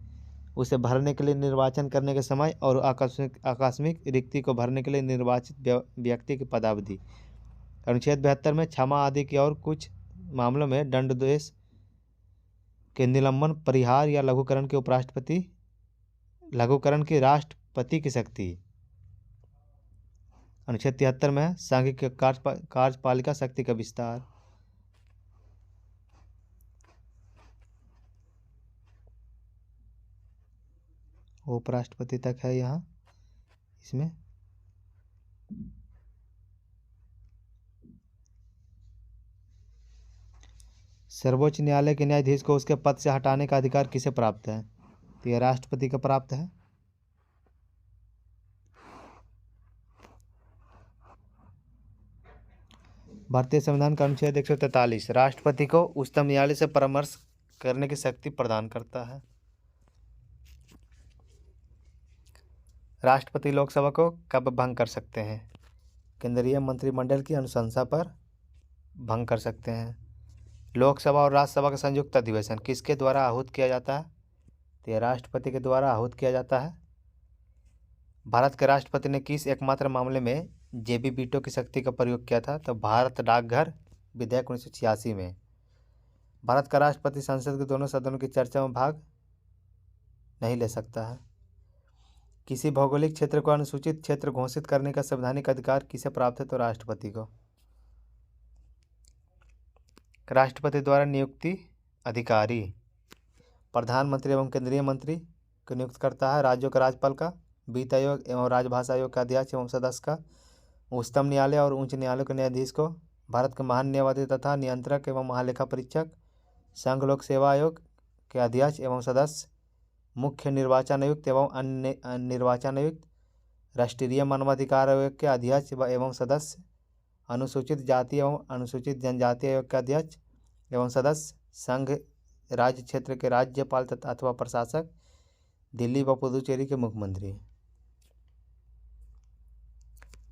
उसे भरने के लिए निर्वाचन करने के समय और आकस्मिक रिक्ति को भरने के लिए निर्वाचित व्यक्ति की पदावधि। अनुच्छेद 72 में क्षमा आदि की और कुछ मामलों में दंडादेश के निलंबन, परिहार या लघुकरण के उपराष्ट्रपति लघुकरण की राष्ट्रपति की शक्ति। अनुच्छेद 73 में सांघिक कार्यपालिका शक्ति का विस्तार। उपराष्ट्रपति तक है यहाँ इसमें। सर्वोच्च न्यायालय के न्यायाधीश को उसके पद से हटाने का अधिकार किसे प्राप्त है? तो यह राष्ट्रपति को प्राप्त है। भारतीय संविधान का अनुच्छेद 143 राष्ट्रपति को उच्चतम न्यायालय से परामर्श करने की शक्ति प्रदान करता है। राष्ट्रपति लोकसभा को कब भंग कर सकते हैं? केंद्रीय मंत्रिमंडल की अनुशंसा पर भंग कर सकते हैं। लोकसभा और राज्यसभा का संयुक्त अधिवेशन किसके द्वारा आहूत किया जाता है? तो यह राष्ट्रपति के द्वारा आहूत किया जाता है। भारत के राष्ट्रपति ने किस एकमात्र मामले में जेबी वीटो की शक्ति का प्रयोग किया था? तो भारत डाकघर विधेयक 1986 में। भारत का राष्ट्रपति संसद के दोनों सदनों की चर्चा में भाग नहीं ले सकता है। किसी भौगोलिक क्षेत्र को अनुसूचित क्षेत्र घोषित करने का संवैधानिक अधिकार किसे प्राप्त है? तो राष्ट्रपति को। राष्ट्रपति द्वारा नियुक्ति अधिकारी प्रधानमंत्री एवं केंद्रीय मंत्री को नियुक्त करता है। राज्यों के राज्यपाल का, वित्त आयोग एवं राजभाषा आयोग का अध्यक्ष एवं सदस्य का, उच्चतम न्यायालय और उच्च न्यायालय के न्यायाधीश को, भारत के महान न्यायवादी तथा नियंत्रक एवं महालेखा परीक्षक, संघ लोक सेवा आयोग के अध्यक्ष एवं सदस्य, मुख्य निर्वाचन आयुक्त एवं अन्य निर्वाचन आयुक्त, राष्ट्रीय मानवाधिकार आयोग के अध्यक्ष एवं सदस्य, अनुसूचित जाति एवं अनुसूचित जनजाति आयोग के अध्यक्ष एवं सदस्य, संघ राज्य क्षेत्र के राज्यपाल तथा अथवा प्रशासक, दिल्ली व पुदुचेरी के मुख्यमंत्री।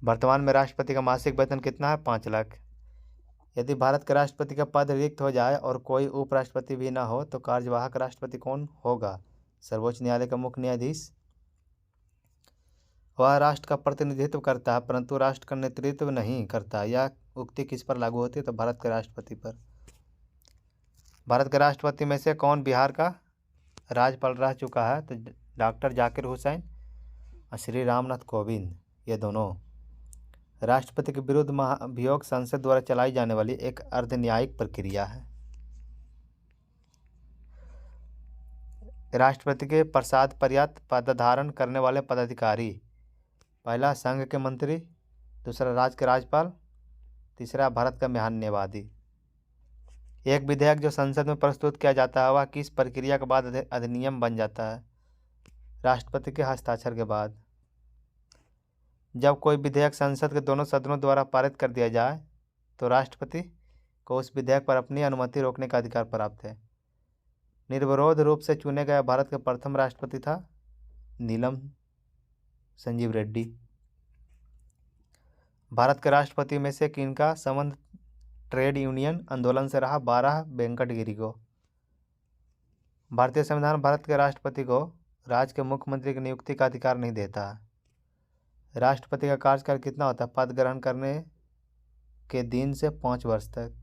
वर्तमान में राष्ट्रपति का मासिक वेतन कितना है? 5 लाख। यदि भारत के राष्ट्रपति का पद रिक्त हो जाए और कोई उपराष्ट्रपति भी न हो तो कार्यवाहक राष्ट्रपति कौन होगा? सर्वोच्च न्यायालय का मुख्य न्यायाधीश। वह राष्ट्र का प्रतिनिधित्व करता है परंतु राष्ट्र का नेतृत्व नहीं करता। यह उक्ति किस पर लागू होती है? तो भारत के राष्ट्रपति पर। भारत के राष्ट्रपति में से कौन बिहार का राज्यपाल रह चुका है? तो डॉक्टर जाकिर हुसैन और श्री रामनाथ कोविंद, ये दोनों। राष्ट्रपति के विरुद्ध महाभियोग संसद द्वारा चलाई जाने वाली एक अर्धन्यायिक प्रक्रिया है। राष्ट्रपति के पश्चात पर्याप्त पदधारण करने वाले पदाधिकारी: पहला संघ के मंत्री, दूसरा राज्य के राज्यपाल, तीसरा भारत का महान न्यायवादी। एक विधेयक जो संसद में प्रस्तुत किया जाता है वह किस प्रक्रिया के बाद अधिनियम बन जाता है? राष्ट्रपति के हस्ताक्षर के बाद। जब कोई विधेयक संसद के दोनों सदनों द्वारा पारित कर दिया जाए तो राष्ट्रपति को उस विधेयक पर अपनी अनुमति रोकने का अधिकार प्राप्त है। निर्विरोध रूप से चुने गए भारत के प्रथम राष्ट्रपति था नीलम संजीव रेड्डी। भारत के राष्ट्रपति में से किनका संबंध ट्रेड यूनियन आंदोलन से रहा? 12 वेंकटगिरी को। भारतीय संविधान भारत के राष्ट्रपति को राज्य के मुख्यमंत्री की नियुक्ति का अधिकार नहीं देता है। राष्ट्रपति का कार्यकाल कितना होता है? पद ग्रहण करने के दिन से 5 वर्ष तक।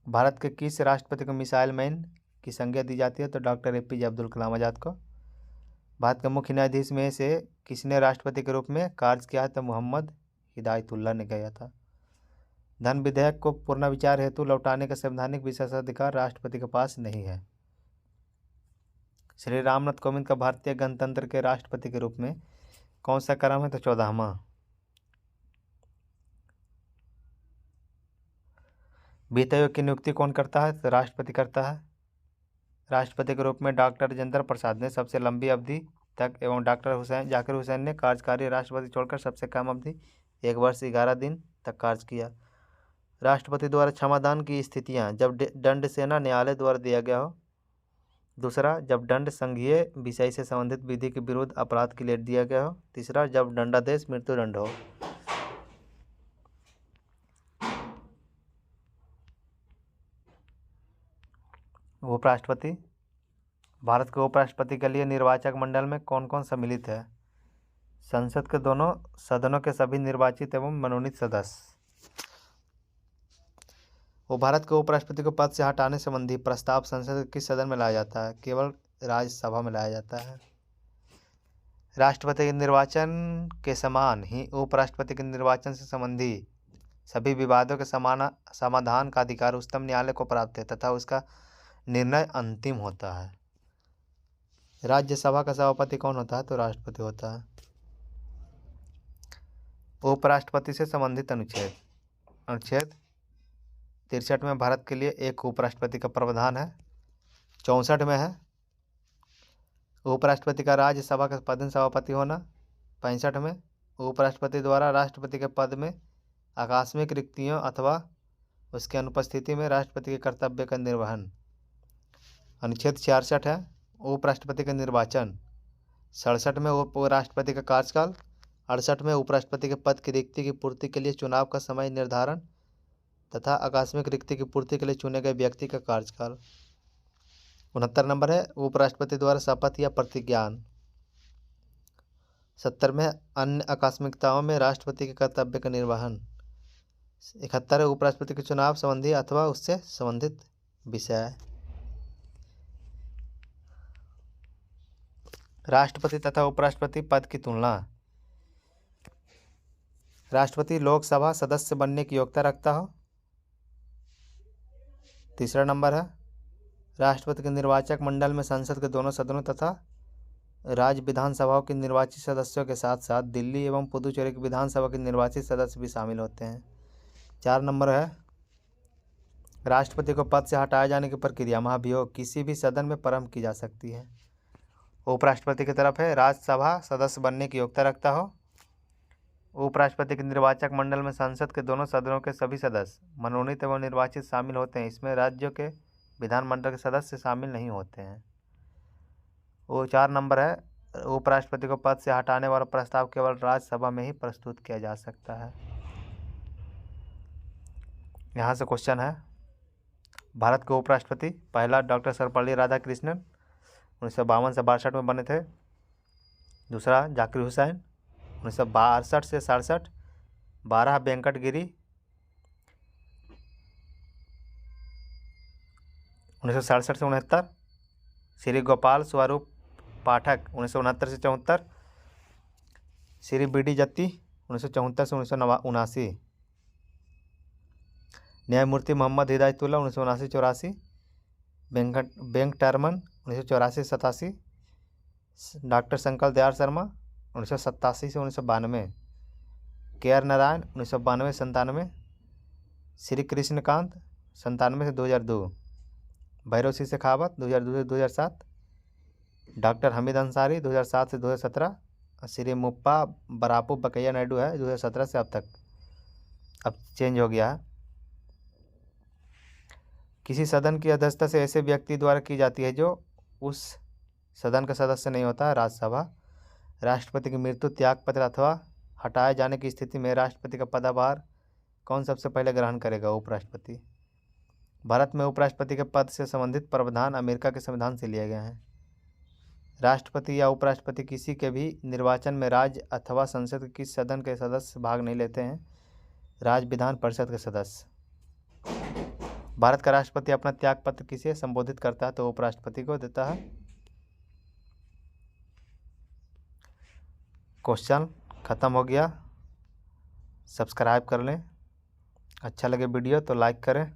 भारत के किस राष्ट्रपति को मिसाइल मैन की संज्ञा दी जाती है? तो डॉक्टर APJ अब्दुल कलाम आज़ाद को। भारत के मुख्य न्यायाधीश में से किसने राष्ट्रपति के रूप में कार्य किया? तो मोहम्मद हिदायतुल्लाह ने किया था। धन विधेयक को पुनर्विचार हेतु लौटाने का संवैधानिक विशेषाधिकार राष्ट्रपति के पास नहीं है। श्री रामनाथ कोविंद का भारतीय गणतंत्र के राष्ट्रपति के रूप में कौन सा क्रम है? तो 14वां। वित्त आयोग की नियुक्ति कौन करता है? तो राष्ट्रपति करता है। राष्ट्रपति के रूप में डॉक्टर राजेंद्र प्रसाद ने सबसे लंबी अवधि तक एवं डॉक्टर जाकिर हुसैन ने कार्यकारी राष्ट्रपति छोड़कर सबसे कम अवधि 1 वर्ष 11 दिन तक कार्य किया। राष्ट्रपति द्वारा क्षमादान की स्थितियां: जब दंड सेना न्यायालय द्वारा दिया गया हो। दूसरा, जब दंड संघीय विषय से संबंधित विधि के विरुद्ध अपराध के लिए दिया गया हो। तीसरा, जब दंडादेश मृत्युदंड हो। उपराष्ट्रपति। भारत के उपराष्ट्रपति के लिए निर्वाचक मंडल में कौन कौन सम्मिलित है? संसद के दोनों सदनों के सभी निर्वाचित एवं मनोनीत सदस्य। वो भारत के उपराष्ट्रपति को पद से हटाने संबंधी प्रस्ताव संसद के किस सदन में लाया जाता है? केवल राज्यसभा में लाया जाता है। राष्ट्रपति के निर्वाचन के समान ही उपराष्ट्रपति के निर्वाचन से संबंधी सभी विवादों के समाधान का अधिकार उच्चतम न्यायालय को प्राप्त है तथा उसका निर्णय अंतिम होता है। राज्यसभा का सभापति कौन होता है? तो राष्ट्रपति होता है। उपराष्ट्रपति से संबंधित अनुच्छेद 63 में भारत के लिए एक उपराष्ट्रपति का प्रावधान है। 64 में है उपराष्ट्रपति का राज्यसभा का पद सभापति होना। 65 में उपराष्ट्रपति द्वारा राष्ट्रपति के पद में आकस्मिक रिक्तियों अथवा उसकी अनुपस्थिति में राष्ट्रपति के कर्तव्य का निर्वहन। अनुच्छेद 66 है उपराष्ट्रपति का निर्वाचन। 67 में उपराष्ट्रपति का कार्यकाल। 68 में उपराष्ट्रपति के पद की रिक्ति की पूर्ति के लिए चुनाव का समय निर्धारण तथा आकस्मिक रिक्ति की पूर्ति के लिए चुने गए व्यक्ति का कार्यकाल। 69 नंबर है उपराष्ट्रपति द्वारा शपथ या प्रतिज्ञान। 70 में अन्य आकस्मिकताओं में राष्ट्रपति के कर्तव्य का निर्वहन। 71 है उपराष्ट्रपति के चुनाव संबंधी अथवा उससे संबंधित विषय। राष्ट्रपति तथा उपराष्ट्रपति पद की तुलना। राष्ट्रपति लोकसभा सदस्य बनने की योग्यता रखता हो। तीसरा नंबर है राष्ट्रपति के निर्वाचक मंडल में संसद के दोनों सदनों तथा राज्य विधानसभाओं के निर्वाचित सदस्यों के साथ साथ दिल्ली एवं पुदुचेरी की विधानसभा के निर्वाचित सदस्य भी शामिल होते हैं। 4 नंबर है राष्ट्रपति को पद से हटाए जाने की प्रक्रिया महाभियोग किसी भी सदन में प्रारंभ की जा सकती है। उपराष्ट्रपति की तरफ है राज्यसभा सदस्य बनने की योग्यता रखता हो। उपराष्ट्रपति के निर्वाचक मंडल में संसद के दोनों सदनों के सभी सदस्य मनोनीत एवं निर्वाचित शामिल होते हैं। इसमें राज्यों के विधानमंडल के सदस्य शामिल नहीं होते हैं। वो 4 नंबर है उपराष्ट्रपति को पद से हटाने वाला प्रस्ताव केवल राज्यसभा में ही प्रस्तुत किया जा सकता है। यहाँ से क्वेश्चन है भारत के उपराष्ट्रपति पहला डॉक्टर सर्वपल्ली राधाकृष्णन 1952 से 62 में बने थे। दूसरा जाकिर हुसैन 1962 से 67। 12 वेंकट गिरी 1967 से 69। श्री गोपाल स्वरूप पाठक 1969 से 74। श्री बी.डी. जत्ती 1974 से 1979। न्यायमूर्ति मोहम्मद हिदायतुल्लाह 1979-84। वेंकटरमन 1984-87। डॉक्टर शंकर दयाल शर्मा 1987 से 1992। के.आर. नारायण 1992-97। श्री कृष्णकांत 97 से 2002। भैरव सिंह शेखावत 2002 से 2007। डॉक्टर हमीद अंसारी 2007 से 2017। श्री मुप्पा बरापू बकैया नायडू है 2017 से अब तक, अब चेंज हो गया है। किसी सदन की अध्यक्षता से ऐसे व्यक्ति द्वारा की जाती है जो उस सदन का सदस्य नहीं होता है। राज्यसभा। राष्ट्रपति की मृत्यु, त्यागपत्र अथवा हटाए जाने की स्थिति में राष्ट्रपति का पदभार कौन सबसे पहले ग्रहण करेगा? उपराष्ट्रपति। भारत में उपराष्ट्रपति के पद से संबंधित प्रावधान अमेरिका के संविधान से लिए गए हैं। राष्ट्रपति या उपराष्ट्रपति किसी के भी निर्वाचन में राज्य अथवा संसद के किसी सदन के सदस्य भाग नहीं लेते हैं। राज्य विधान परिषद के सदस्य। भारत का राष्ट्रपति अपना त्यागपत्र किसे संबोधित करता है? तो उपराष्ट्रपति को देता है। क्वेश्चन ख़त्म हो गया। सब्सक्राइब कर लें। अच्छा लगे वीडियो तो लाइक करें।